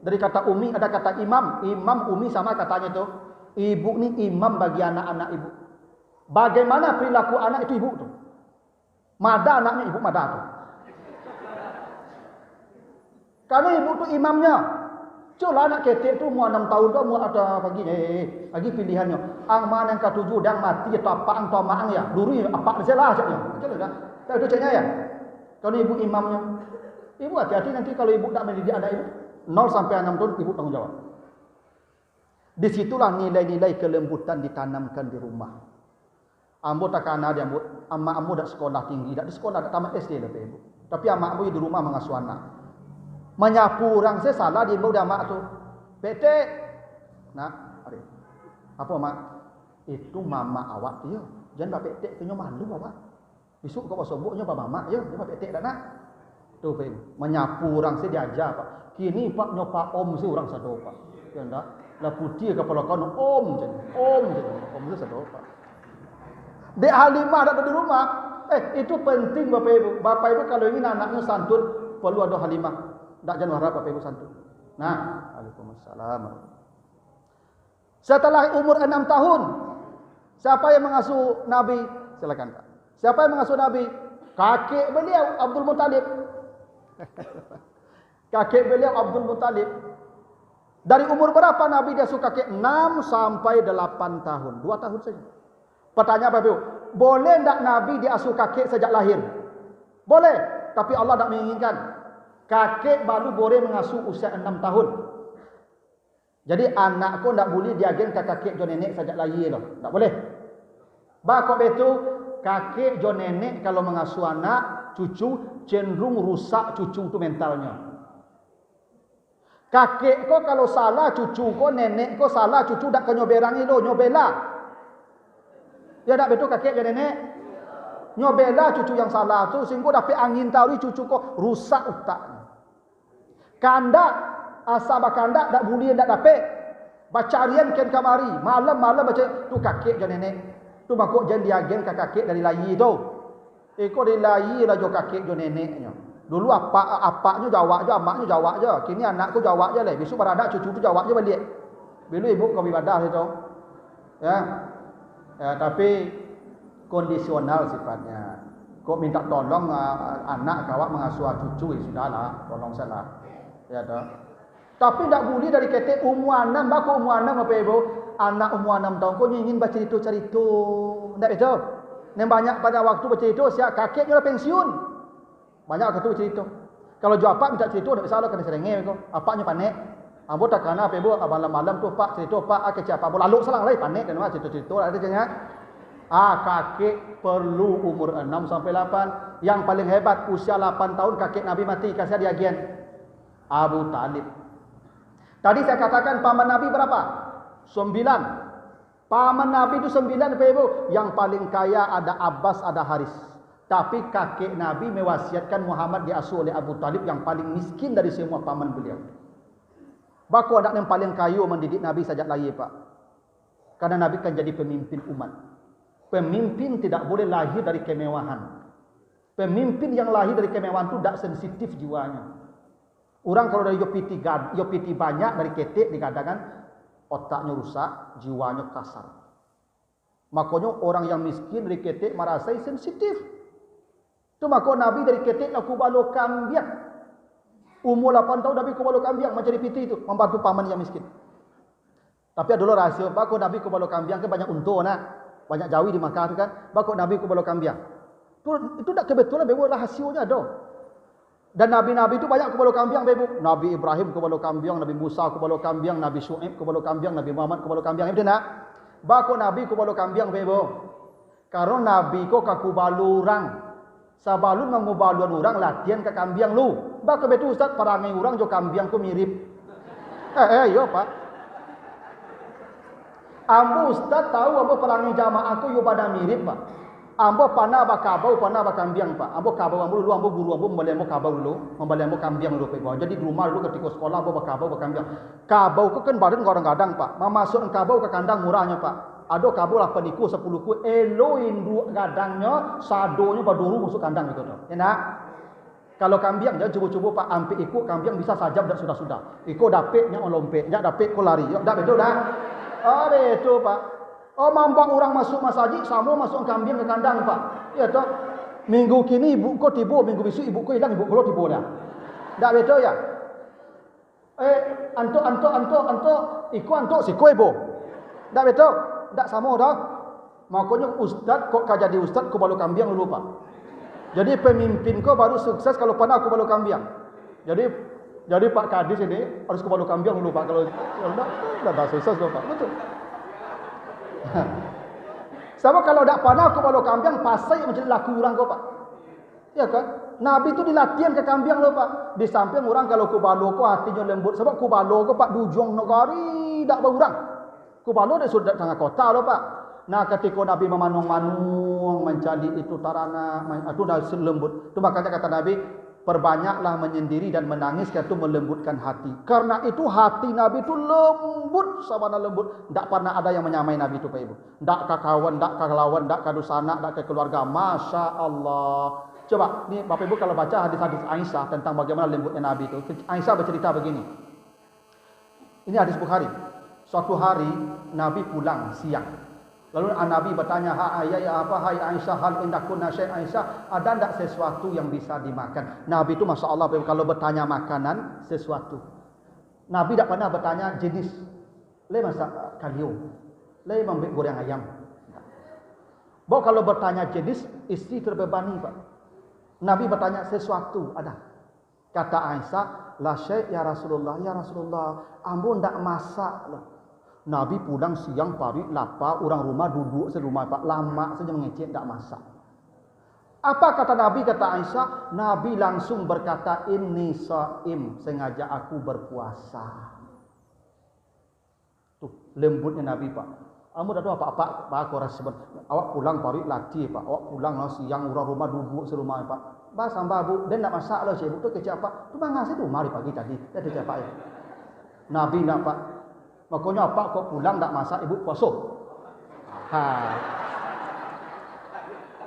Dari kata ummi ada kata imam, imam ummi sama katanya itu. Ibu ni imam bagi anak-anak ibu. Bagaimana perilaku anak itu ibu tu. Mada anaknya ibu mada tu. Karena ibu tu imamnya. Culah anak ketek tu umur 6 tahun tu umur ada pagi lagi pilihannya. Ang mana yang ketujuh dan mati atau apa ang tua maang ya. Dulu apa salah saja. Betul tak? Tak itu caknya ya. Kalau ibu imamnya. Ibu hati-hati nanti kalau ibu tak mendidik anak ibu 0 sampai 6 tahun ibu tanggung jawab. Disitulah nilai-nilai kelembutan ditanamkan di rumah. Ambo tak kana dia amma ambo dak sekolah tinggi, dak di sekolah dak tamat SD lah ibu. Tapi amma ambo di rumah mengasuh anak. Menyapu orang saya salah di ibu dah mak tu. Pete. Nak, ari. Apa mak? Itu mama awak dia. Jangan bab pete kenyo malu awak. Besok kau soboknya bab mama ya, dia bab pete dak nak. Tu ibu. Menyapu orang saya diajar pak. Kini pak nyopa om si orang sado pak. Ya ndak? Lah putih kepala kau om je. Om je. Om tu sado pak. Dek Halimah ada di rumah. Itu penting Bapak Ibu. Bapak Ibu kalau ingin anaknya santun, perlu ada Halimah. Tak jangan harap Bapak Ibu santun. Nah, Waalaikumsalam. Setelah umur 6 tahun, siapa yang mengasuh Nabi? Silakan Pak. Siapa yang mengasuh Nabi? Kakek beliau Abdul Muttalib. Kakek beliau Abdul Muttalib. Dari umur berapa Nabi dia suka kakek? 6 sampai 8 tahun. 2 tahun saja. Pertanyaan Bapak Ibu, boleh tak Nabi diasuh kakek sejak lahir? Boleh, tapi Allah tak menginginkan. Kakek baru boleh mengasuh usia 6 tahun. Jadi anak kau tak boleh diagen ke kakek jo nenek sejak lahir loh. Tak boleh. Bakok betu kakek jo nenek kalau mengasuh anak, cucu cenderung rusak cucu tu mentalnya. Kakek kau kalau salah cucu kau, nenek kau salah cucu dak kenyoberangi lo, nyobela. Ya tak betul kakek dan nenek. Nyobela cucu yang salah tu sehingga dapat angin tauri cucu kau rusak otaknya. Kandak asal kandak dak boleh dak dapat. Baca harian ken kamari, malam-malam baca tu kakek dan nenek. Tu makok jangan diagen ke kakek dari layi tu. Eko dari layi lah jo kakek jo neneknya. Dulu apaknya jawab je, amaknya jawab je. Kini anakku jawab je lah. Besok beradak cucu tu jawab je balik. Dulu ibu kau ibadah itu. Ya. Ya, tapi kondisional sifatnya. Kau minta tolong anak kawak mengasuh cucu, ya sudahlah, tolong salah. Ya toh. Tapi tak boleh dari ketek umur 6, baku umur 6 apa ibu? Anak umur 6 tahun kau ingin baca cerita. Tak betul. Yang banyak pada waktu bercerita siap kakeknya dah pensiun. Banyak waktu bercerita. Kalau jawab pak minta cerita tak salah kena serengeh kau. Apaknya panik. Ambo tak kena apa ibu malam-malam tu pak cerita pak ke siapa lalu salang lai panik dan cerita-cerita ada jangan. Kakek perlu umur 6 sampai 8. Yang paling hebat usia 8 tahun kakek Nabi mati kasih diagen Abu Talib. Tadi saya katakan paman Nabi berapa? 9. Paman Nabi itu 9 Bapak Ibu. Yang paling kaya ada Abbas, ada Haris. Tapi kakek Nabi mewasiatkan Muhammad diasuh oleh Abu Talib yang paling miskin dari semua paman beliau. Baku anak yang paling kayu mendidik Nabi sejak lahir Pak. Karena Nabi kan jadi pemimpin umat. Pemimpin tidak boleh lahir dari kemewahan. Pemimpin yang lahir dari kemewahan itu tidak sensitif jiwanya. Orang kalau dari yopiti banyak dari ketek dikatakan otaknya rusak, jiwanya kasar. Makanya orang yang miskin dari ketek merasa sensitif. Itu maka Nabi dari ketek laku balo kambiak. Umur 8 tahun Nabi kubalo kambiang macam piti itu membantu paman yang miskin. Tapi ada rahasia, bakok Nabi kubalo kambiang kan banyak untung nak, banyak jawi di Makkah tu kan. Bakok Nabi kubalo kambiang. Itu tak kebetulan bebu rahasianya ada. Dan nabi-nabi itu banyak kubalo kambiang bebu. Nabi Ibrahim kubalo kambiang, Nabi Musa kubalo kambiang, Nabi Syuaib kubalo kambiang, Nabi Muhammad kubalo kambiang. Itu nak. Bakok Nabi kubalo kambiang bebu. Karena Nabi ko kakubalo orang. Sabalun mengubaluan orang latihan ke kambiang lu. Baka betul Ustaz parangai orang jo kambiang ku mirip. Yo Pak. Ambo Ustaz tahu ambo parangai jamaah aku yo pada mirip Pak. Ambo pana ba kabau pana ba kambiang Pak. Ambo kabau ambo dulu ambo guru ambo membeli ambo kabau dulu, membeli ambo kambiang dulu Pak. Jadi di rumah dulu ketika sekolah ambo ba kabau ba kambiang. Kabau ku kan badan kadang-kadang Pak. Masuk kabau ke kandang murahnya Pak. Ada kabel 8 iku 10 ku eloin dua gadangnya sadonya baduru masuk kandang gitu tuh. Enak. Kalau kambiang jangan cuba-cuba Pak ampe iku kambiang bisa sajam dak sudah-sudah. Iku dapetnya on lompe, dak dapet ko lari. Dak betul dah. Itu Pak. Mampak orang masuk masjid, sama masuk kambing ke kandang Pak. Ya toh. Minggu kini ibu ko tiba, minggu besok ibu ko hilang, ibu ko tiba dah. Tak betul ya? Antuk, iku antuk siko ibu. Tak betul? Tak sama dah. Makanya ustaz kok jadi ustaz ko balu kambing dulu Pak. Jadi pemimpin ko baru sukses kalau pada aku balu kambing. Jadi Pak Kadis ini harus ko balu kambing dulu Pak. Kalau dah sukses dulu Pak. Betul. Sama kalau tak pandai aku balu kambing pasai menjadi laku orang kau Pak. Ya kan? Nabi itu dilatihan ke kambing loh Pak. Di samping orang kalau ku balu kau hatinya lembut. Sebab ku balu kau Pak dujung negari tak berurang. Ku balu dia sudah tengah kota loh Pak. Nah ketika Nabi memanung-manung mencari itu tarana, itu dah lembut. Itu makanya kata Nabi, perbanyaklah menyendiri dan menangis itu melembutkan hati. Karena itu hati Nabi itu lembut sama lembut. Tak pernah ada yang menyamai Nabi itu Pak Ibu. Tak ke kawan, tak ke lawan, tak ke dusana, tak ke keluarga. Masya Allah. Coba, ni Bapak Ibu kalau baca hadis-hadis Aisyah tentang bagaimana lembutnya Nabi itu. Aisyah bercerita begini. Ini hadis Bukhari. Suatu hari Nabi pulang siang. Lalu Nabi bertanya, hai Aisyah, hal indakunna syai' Aisyah, ada tak sesuatu yang bisa dimakan? Nabi itu Masya Allah, kalau bertanya makanan, sesuatu. Nabi tak pernah bertanya jenis. Le masak kalio, le membuat goreng ayam. Bawa kalau bertanya jenis, istri terbebani Pak. Nabi bertanya sesuatu, ada. Kata Aisyah, la syai' ya Rasulullah, ambon tak masak loh. Nabi pulang siang pagi lapar, orang rumah duduk serumah Pak, lama saja mengecek tak masak. Apa kata Nabi? Kata Aisyah, Nabi langsung berkata, inni shaim, sengaja aku berpuasa. Tuh lembutnya Nabi Pak. Kamu dah tahu apa aku rasa awak pulang pagi latih Pak, awak pulang siang orang rumah duduk serumah Pak. Bah sambal bu, dan nak masak lah ibu tu kecap Pak. Tu bang ngasih tu mari pagi tadi, dah kecap Pak. Nabi nak Pak. Makanya apa kau pulang tak masak ibu puasa.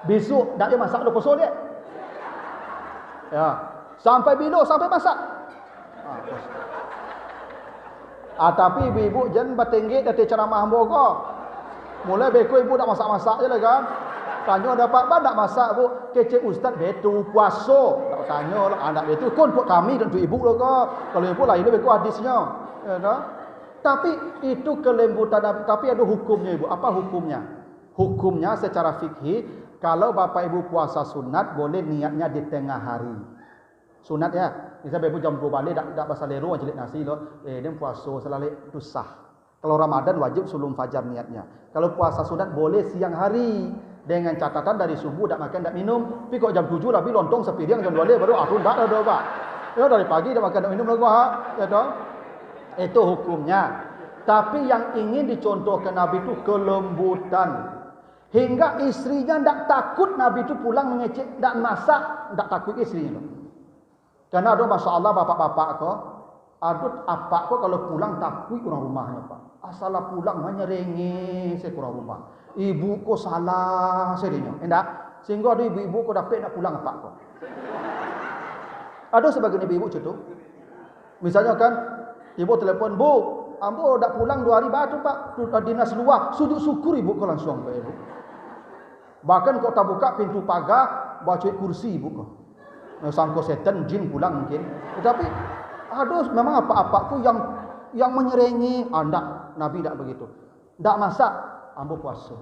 Besok tak dia masak puasa dia. Ya. Sampai bila sampai masak. Tapi ibu jangan bertenggek dari ceramah hamba kau. Mulai beko ibu tak masak-masak je lah kan. Tanya dapat apa tak masak bu? Kecek ustaz betul puasa. Tak tanya lah anak betul kon buat kami dan tu ibu lah kau. Kalau ibu lain beko hadisnya. Ya dah. Tapi itu kelembutan Nabi. Tapi ada hukumnya ibu. Apa hukumnya? Hukumnya secara fikih, kalau bapak ibu puasa sunat, boleh niatnya di tengah hari. Sunat ya. Misalnya ibu jam 2 balik, tak pasal lero, celik nasi loh. Dia puasa selalu itu sah. Kalau Ramadan wajib sebelum fajar niatnya. Kalau puasa sunat boleh siang hari. Dengan catatan dari subuh tak makan, tak minum. Tapi kok jam 7 Nabi lontong sepiring, jam 2 baru aku tak ada Pak. Ya dari pagi tak makan, tak minum lagi ha. Ya toh. Itu hukumnya. Tapi yang ingin dicontohkan Nabi itu kelembutan. Hingga istrinya tak takut Nabi itu pulang mengecek dan masak, tak takut istrinya. Karena ada Masya Allah bapak-bapak kau, ada apa kau kalau pulang takut orang rumahnya Pak. Asal pulang hanya rengeh saya kurang rumah. Ibu kau salah sedihnya. Enggak. Sehingga ada ibu-ibu kau dapat nak pulang apa kau. Ada sebagian ibu-ibu contoh. Misalnya kan ibu telefon, bu, ambo dah pulang 2 hari batu Pak, dinas luar, sujud syukur ibu kau langsung Pak ibu. Bahkan kau tak buka pintu pagar, baca kursi ibu kau. Sangko setan jin pulang mungkin. Tetapi aduh memang apa-apa ku yang menyerengi, anda Nabi tak begitu. Tak masak, ambo puasa.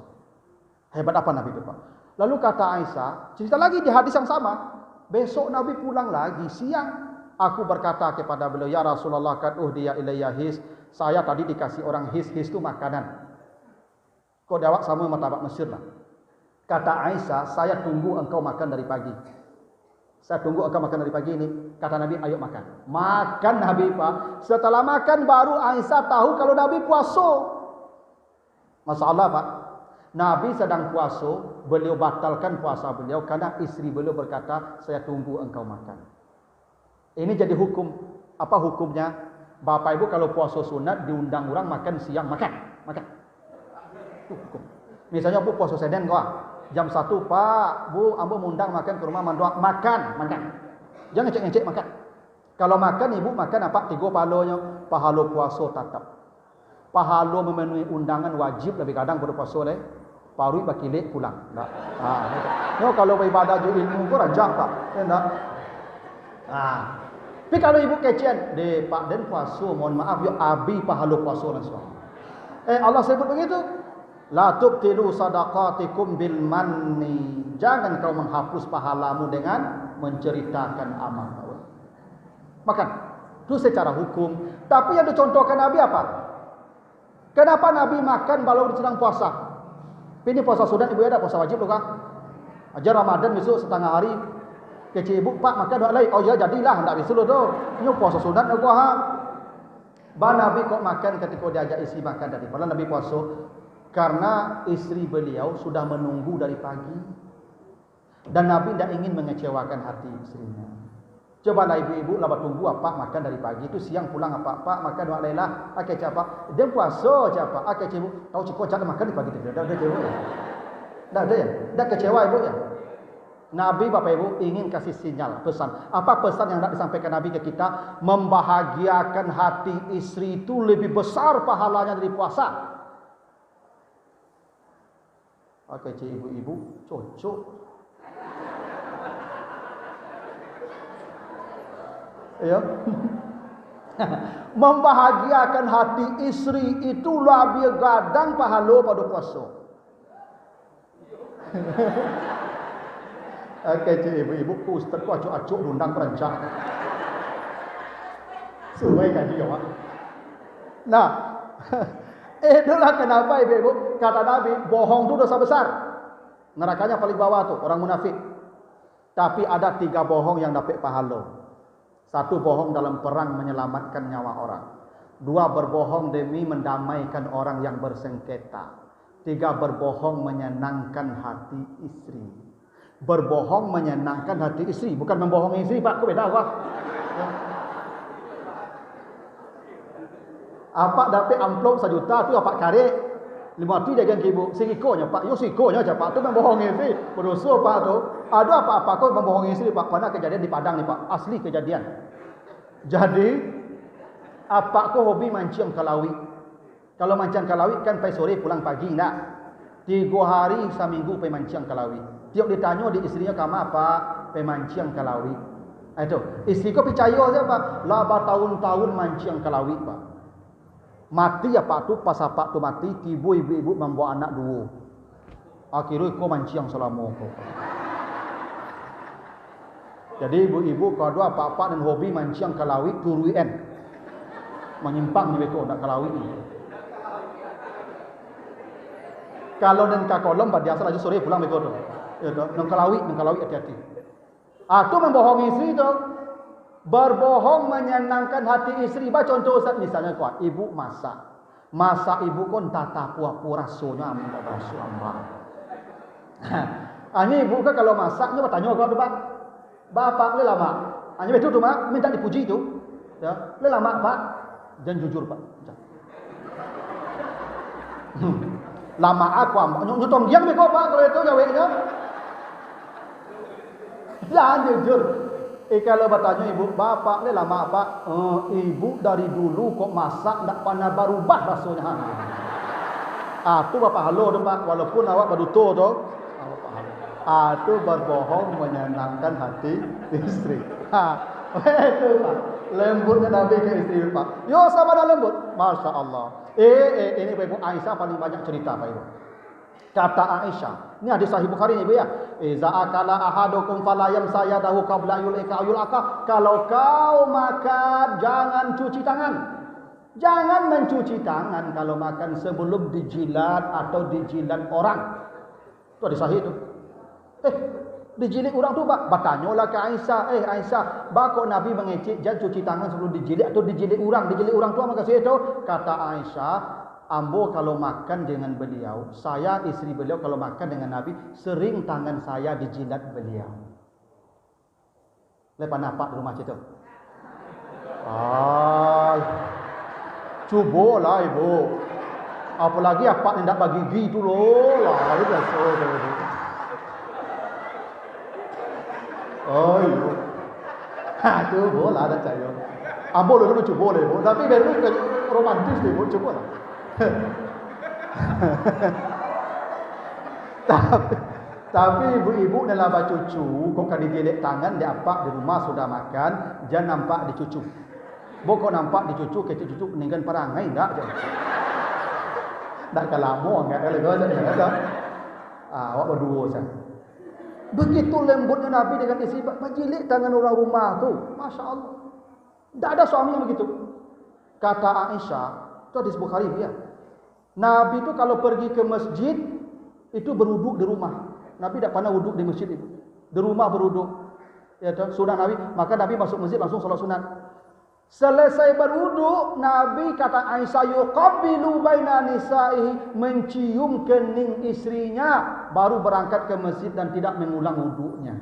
Hebat apa Nabi itu Pak? Lalu kata Aisyah, cerita lagi di hadis yang sama. Besok Nabi pulang lagi siang. Aku berkata kepada beliau, ya Rasulullah, kad uhdiya ilayya his. Saya tadi dikasih orang his itu makanan. Kau jawab sama martabak Mesir lah. Kata Aisyah, saya tunggu engkau makan dari pagi. Saya tunggu engkau makan dari pagi ini. Kata Nabi, ayo makan. Makan Nabi Pak. Setelah makan baru Aisyah tahu kalau Nabi puasa. Masalah Pak. Nabi sedang puasa, beliau batalkan puasa beliau karena istri beliau berkata, saya tunggu engkau makan. Ini jadi hukum. Apa hukumnya? Bapak ibu kalau puasa sunat diundang orang makan siang, makan. Itu hukum. Misalnya bu puasa Senin kau, jam 1 Pak, bu ambo mengundang makan ke rumah mandua, makan. Jangan ngecek makan. Kalau makan ibu makan apa? 3 pahalanya, pahala puasa tetap. pahala memenuhi undangan wajib lebih kadang berpuasa le. Parui bakilik pulang. Tak. No, kalau beribadah ju ilmu ko rajak pak. Tak. Tapi kalau ibu kecian, de pak den puasa, mohon maaf yo abi pahala puasa langsung. Allah sebut begitu. La tubtilu sadaqatikum bil manni. Jangan kau menghapus pahalamu dengan menceritakan amal kau. Makan. Itu secara hukum. Tapi yang dicontohkan Nabi apa? Kenapa Nabi makan kalau sedang puasa? Ini puasa sunat ibu ada puasa wajib bukan? Ajar Ramadan besok setengah hari. Kecil ibu pak makan doa lain. Oh ya jadilah hendak besok tu. Ini puasa sunat aku ha. Nabi kok makan ketika diajak isteri makan tadi. Padahal Nabi puasa karena isteri beliau sudah menunggu dari pagi. Dan Nabi tidak ingin mengecewakan hati istrinya. Cobalah ibu-ibu lama tunggu apa makan dari pagi itu siang pulang apa makan doa lailah akeh siapa dia puasa siapa akeh ibu tahu cukup jangan makan di pagi tu dah kecewa ya dah kecewa ibu ya. Nabi Bapak Ibu ingin kasih sinyal pesan. Apa pesan yang nak disampaikan Nabi ke kita? Membahagiakan hati istri itu lebih besar pahalanya dari puasa. Akeh ibu-ibu cocok. Ya. Membahagiakan hati istri itu lebih gadang pahala pada puasa. Okey ibu-ibu ku ustaz ku acuk-acuk undang perancang. Suai kan dia. Nah, itulah kenapa ibu-ibu kata Nabi bohong itu dosa besar. Nerakanya paling bawah tu orang munafik. Tapi ada 3 bohong yang dapat pahala. 1 bohong dalam perang menyelamatkan nyawa orang. 2 berbohong demi mendamaikan orang yang bersengketa. 3 berbohong menyenangkan hati istri. Berbohong menyenangkan hati istri, bukan membohongi istri pak, kau beda apa? Apa dapat amplop 1 juta tu apa karek 50 dia ganti ibu, sikonya pak, yo sikonya aja pak, tu membohongi istri, berdosa pak tu. Ada apa-apa kau membohongi istri pak, pernah kejadian di Padang ni pak, asli kejadian. Jadi apa kau hobi mancing kalawi? Kalau mancing kalawi kan pai sore pulang pagi enggak? 3 hari seminggu pai mancing kalawi. Tiap ditanya di istrinya kamu apa? Pai mancing kalawi. Itu istri kau percaya siapa? Lah bertahun-tahun mancing kalawi pak. Mati apa tu pas apa tu mati tiba ibu-ibu membawa anak 2. Akhirnya kau mancing selama kau. Jadi ibu-ibu kalau ada apa-apa dan hobi mancing kalawi turuan. Menyimpang ni betul nak kalawi ni. Kalau dan kakolom biasa lagi sore pulang betul tu. Ya tu, nang kalawi hati-hati. Tu membohongi istri tu. Berbohong menyenangkan hati istri. Bah contoh Ustaz misalnya kuat, ibu masak. Masak ibu kon tata puap rasanya ambil rasu ambak. Ini ibu kan kalau masaknya bertanya kau tu pak. Bapak le lama. Hanya betul tu mak minta dipuji tu. Ya, le lama pak. Jangan jujur pak. Lama aku nyutong giang be kau pak kalau itu gawenya. Jangan jujur. Kalau bertanya ibu, bapak le lama pak. Ibu dari dulu kok masak tak pernah berubah rasanya. Tu bapak halo tu pak. Walaupun awak berduto tu. Itu berbohong menyenangkan hati istri. Itu pak. Lembutnya Nabi ke istri pak. Yo sabar lembut. Masya Allah. Ini ibu Aisyah paling banyak cerita pak ibu. Kata Aisyah. Ini hadis Sahih Bukhari ni ibu ya. Iza akala ahadukum falayam sayadahu qabla yulika yulaka. Kalau kau makan jangan cuci tangan. Jangan mencuci tangan kalau makan sebelum dijilat atau dijilat orang. Itu hadis Sahih itu. Dijilit orang tu pak. Bertanyalah ke Aisyah. Aisyah, kok Nabi mengecek jangan cuci tangan sebelum dijilit atau dijilit orang. Dijilit orang tu apa kasih itu? Kata Aisyah, ambo kalau makan dengan beliau, saya istri beliau kalau makan dengan Nabi, sering tangan saya dijilat beliau. Lepas nampak di rumah situ. Cubalah ibu. Apalagi apa yang tak bagi gigi tu loh. Lah, itu biasa. Oh ibu. Cuba lah ada cahaya. Ambo dulu cuba lah ibu. Tapi baru romantis ibu cuba lah. Tapi ibu-ibu dalam cucu, kok kan digelek tangan, dia apa di rumah sudah makan, jangan nampak di cucu. Kok nampak di cucu, ke cucu meninggal perangai enggak je. Nak kalamo enggak kalau kau ada. Awak berdua saja. Begitu lembutnya Nabi dengan istri, menjilik tangan orang rumah tu. Masya Allah. Tak ada suami yang begitu. Kata Aisyah, itu hadis Bukhari dia. Nabi itu kalau pergi ke masjid, itu berwuduk di rumah. Nabi tak pernah wuduk di masjid itu. Di rumah berwuduk. Ya, sunat Nabi. Maka Nabi masuk masjid langsung salat sunat. Selesai berwuduk, Nabi kata Aisyah, yuqabbilu baina nisa'ihi, mencium kening istrinya, baru berangkat ke masjid dan tidak mengulang wuduknya.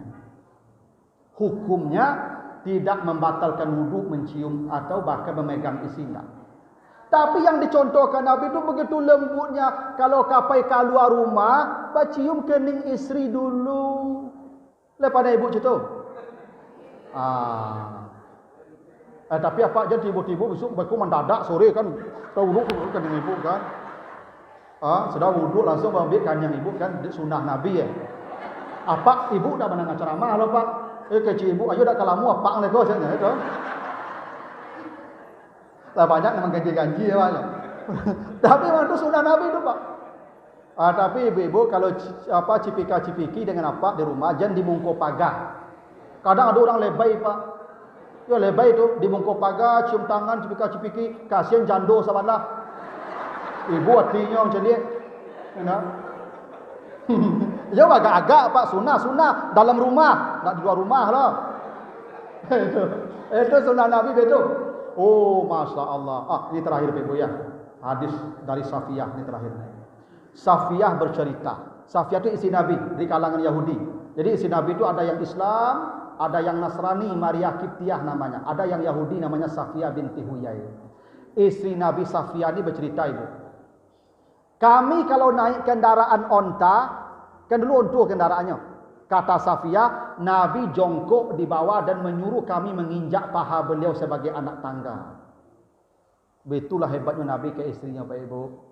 Hukumnya tidak membatalkan wuduk, mencium atau bahkan memegang istrinya. Tapi yang dicontohkan Nabi itu begitu lembutnya. Kalau kapai keluar rumah, cium kening istri dulu. Lepas ibu itu. Tapi apa aja tiba-tiba besok baku mendadak sore kan. Tahu wuduk kening ibu kan. Sudah wuduk langsung ambil kanyang ibu kan. Sunnah Nabi ya. Apa ibu dah mendengar ceramah loh Pak. Kecil ibu ayo dah kalamu apa lagi kau saya itu. Lah banyak memang ganji-ganji ya Pak. Tapi memang itu sunnah Nabi itu Pak. Tapi ibu-ibu kalau cipika-cipiki dengan apa di rumah jangan dibungkuk pagar. Kadang ada orang lebay Pak. Ya lebay itu dibungkuk pagar, cium tangan, cipika-cipiki, kasihan jando sahabatlah. Ibu hatinya macam ni. Ya agak-agak Pak, sunnah dalam rumah, tak di luar rumah lah. Itu sunnah Nabi betul. Oh, Masya Allah. Ini terakhir Ibu ya. Hadis dari Safiyah ini terakhir. Safiyah bercerita. Safiyah itu istri Nabi dari kalangan Yahudi. Jadi istri Nabi itu ada yang Islam, ada yang Nasrani, Maria Kiptiah namanya. Ada yang Yahudi namanya Safiyah binti Huyai. Istri Nabi Safiyah ini bercerita Ibu. Kami kalau naik kendaraan onta, kan dulu untuk kendaraannya. Kata Safiyah, Nabi jongkok di bawah dan menyuruh kami menginjak paha beliau sebagai anak tangga. Itulah hebatnya Nabi ke istrinya Pak Ibu.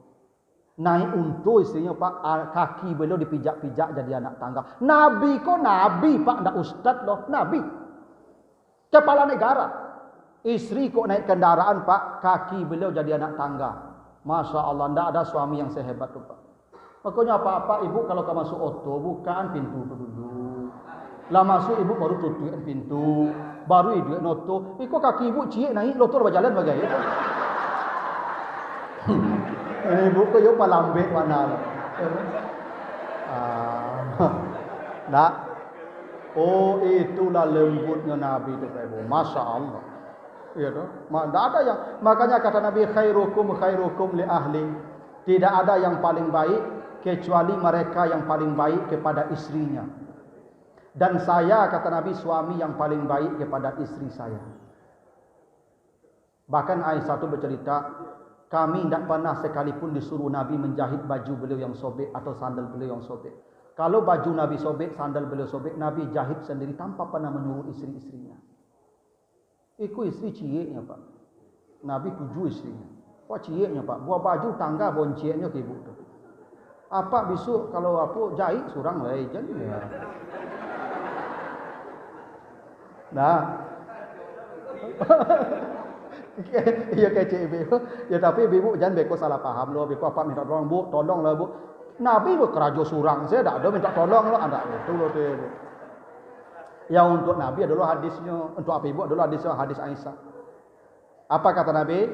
Naik untuk istrinya Pak, kaki beliau dipijak-pijak jadi anak tangga. Nabi kok Nabi Pak, tidak ustaz loh, Nabi. Kepala negara. Istri kok naik kendaraan Pak, kaki beliau jadi anak tangga. Masya Allah, tidak ada suami yang sehebat itu Pak. Makanya apa-apa ibu kalau kau masuk auto, bukaan pintu dulu. Lah masuk ibu baru tutup pintu. Baru ibu noto. Kok kaki ibu ciek naik motor berjalan bagaimana? Ibu kau yo palambek mana? Nah. Oh itulah lembutnya Nabi itu Ibu. Masya Allah. Ya toh. Tidak ada yang makanya kata Nabi khairukum li ahli. Tidak ada yang paling baik kecuali mereka yang paling baik kepada istrinya. Dan saya kata Nabi suami yang paling baik kepada istri saya. Bahkan Aisyah itu bercerita, kami tidak pernah sekalipun disuruh Nabi menjahit baju beliau yang sobek atau sandal beliau yang sobek. Kalau baju Nabi sobek, sandal beliau sobek, Nabi jahit sendiri tanpa pernah menyuruh istri-istrinya. Itu istri cieknya Pak. Nabi 7 istrinya. Wah cieknya Pak, buah baju tangga boncieknya ke ibu tu. Apa besok kalau apa jahit surang lah je. Nah. Ya kecil ibu. Ya tapi ibu jangan beko salah paham loh. Beko apa minta tolong Bu, tolonglah Bu. Nabi berkerajo surang saya tak ada minta tolong loh, ada itu loh tu. Ya untuk Nabi adalah hadisnya, untuk apa ibu adalah hadis Aisyah. Apa kata Nabi?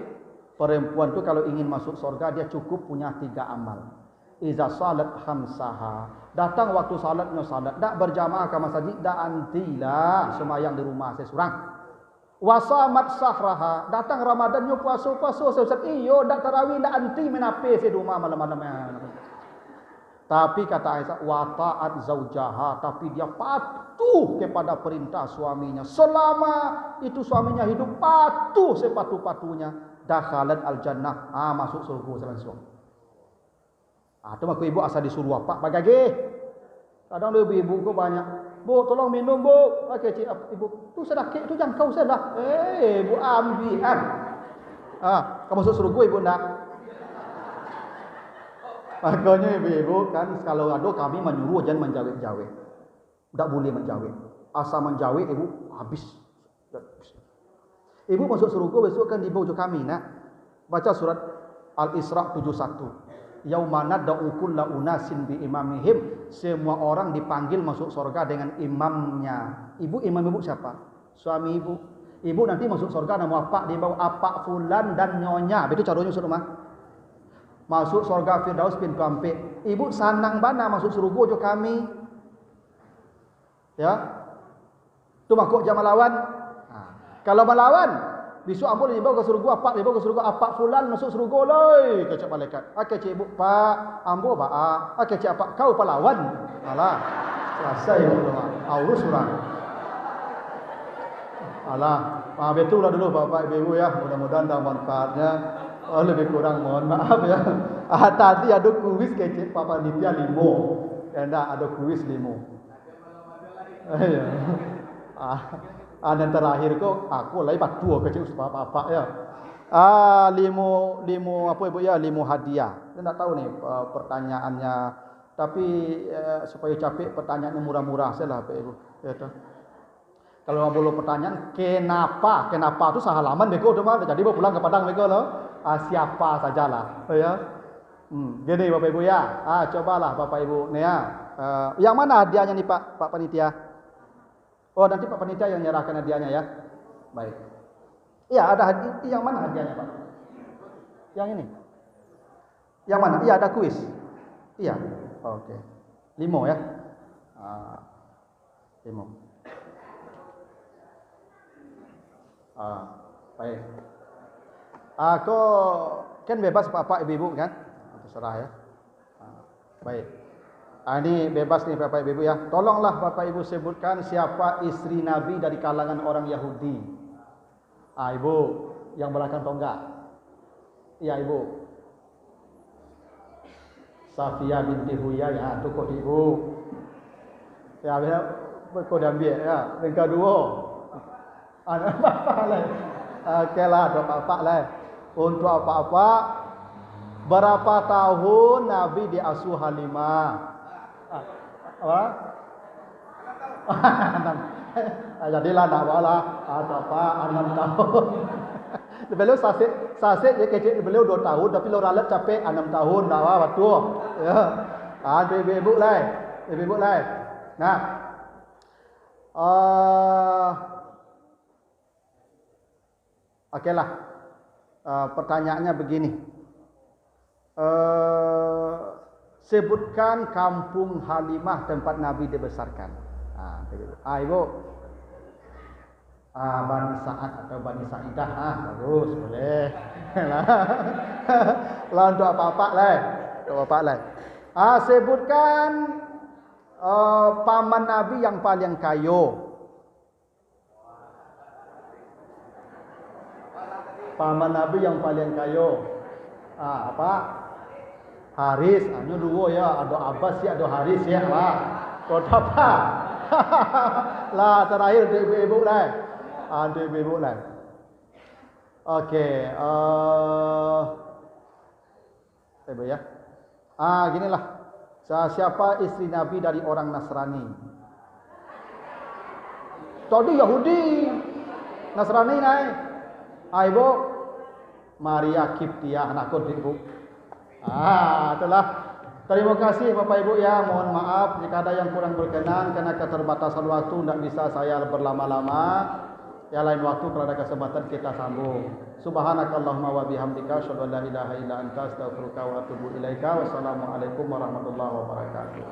Perempuan itu kalau ingin masuk surga dia cukup punya 3 amal. Iza salat khamsaha. Datang waktu salatnya salat. Tak berjamaah ke masjid. Tak antilah semayang di rumah saya surang. Wasamat sahraha. Datang Ramadannya puasa-puasa. Ustaz, iyo tak tarawih. Tak anti menapi saya di rumah malam-malam. Tapi kata Aisyah. Wa ta'at zaujaha. Tapi dia patuh kepada perintah suaminya. Selama itu suaminya hidup patuh sepatuh-patuhnya. Dakhalat al-jannah. Masuk surga langsung. Itu aku ibu asal disuruh apa? Bagage. Kadang ibu ku banyak. Bu, tolong minum bu. Okey cik, ibu. Tu sedekah tu jangan kau sudah. Bu ambil. Kamu masuk surga ibu nak. Makanya ibu-ibu kan kalau ada kami menyuruh jangan menjawab-jawab. Tidak boleh menjawab. Asal menjawab ibu habis. Ibu masuk surga besok kan dibawa ke kami nak. Baca surat Al-Isra 71. Yaumana da'ukul la unasin bi imamihim. Semua orang dipanggil masuk surga dengan imamnya. Ibu, imam ibu siapa? Suami ibu. Ibu nanti masuk surga nama apa? Dibawa apa fulan dan nyonya. Itu caranya masuk rumah. Masuk surga Firdaus pintu ampik. Ibu sanang bana masuk surga jo kami. Ya. Tu makuk jam melawan. Kalau melawan, besok ampun dibawa ke surga apa? Dibawa ke surga apa fulan masuk surga loi. Kecap malaikat. Cik ibu pak, ambo ba. Cik apa? Kau pahlawan. Alah. Selesai ya Allah. Aurus surang. Alah. Betul lah dulu Bapak Ibu ya. Mudah-mudahan dah manfaatnya. Lebih kurang mohon maaf ya. Tadi ada kuis kecil Papa Nitya 5. Enggak ada kuis 5. Ya. Dan terakhir kok aku lagi 4 kecil apa ya. 5 apa Ibu ya? 5 hadiah. Saya enggak tahu nih pertanyaannya. Tapi supaya capek pertanyaannya murah-murah sajalah Pak Ibu. Ya toh. Kalau belum pertanyaan kenapa? Kenapa itu sehalaman beko cuma jadi mau pulang ke Padang beko loh. Siapa sajalah ya. Gini Bapak Ibu ya. Cobalah Bapak Ibu nih ya. Yang mana hadiahnya nih Pak Panitia? Oh nanti Pak Panitia yang nyerahkan hadiahnya ya. Baik. Iya ada hadiah. Yang mana hadiahnya Pak? Yang ini. Yang mana? Iya ada kuis. Iya. Oke. 5 ya. 5. Baik. Aku kan bebas Bapak Ibu kan? Terserah ya. Baik. Ini bebas nih Bapak Ibu ya. Tolonglah Bapak Ibu sebutkan siapa istri Nabi dari kalangan orang Yahudi. Ibu yang belakang tonggak. Iya Ibu. Safiyah binti Huyai. Itu kod Ibu. Ya, kod ambil ya. Yang kedua. Ada apa-apa lah. Okey lah, ada apa-apa lah. Untuk apa-apa, berapa tahun Nabi diasuh Halimah? Apa? Jadilah nak bawa ada apa? 6 tahun. Beliau saset dia kecil beliau 2 tahun, tapi lo ralat capek 6 tahun dah waktu. Ya. Ibu lah. Ibu lah. Nah. Okeylah. Pertanyaannya begini. Sebutkan kampung Halimah tempat Nabi dibesarkan. Ibu. Bani Sa'ad atau Bani Sa'idah. Bagus, boleh. Lah untuk apa-apa lah. Untuk apa lah. Sebutkan paman Nabi yang paling kaya. Paman Nabi yang paling kaya. Apa? Haris. Hanya 2 ya. Ada Abbas ya, ada Haris ya. Kau apa? Lah terakhir untuk ibu-ibu lah. Untuk ibu-ibu lah. Okey. Ibu ya. Ginilah. Siapa istri Nabi dari orang Nasrani? Tadi Yahudi. Nasrani naik. Ibu Maria Kiptiah anak kod ibu. Itulah. Terima kasih Bapak Ibu ya. Mohon maaf jika ada yang kurang berkenan karena keterbatasan waktu tidak bisa saya berlama-lama. Ya lain waktu kalau ada kesempatan kita sambung. Subhanakallahumma wa bihamdika asyhadu an la ilaha illa anta astaghfiruka wa atubu ilaika. Wassalamualaikum warahmatullahi wabarakatuh.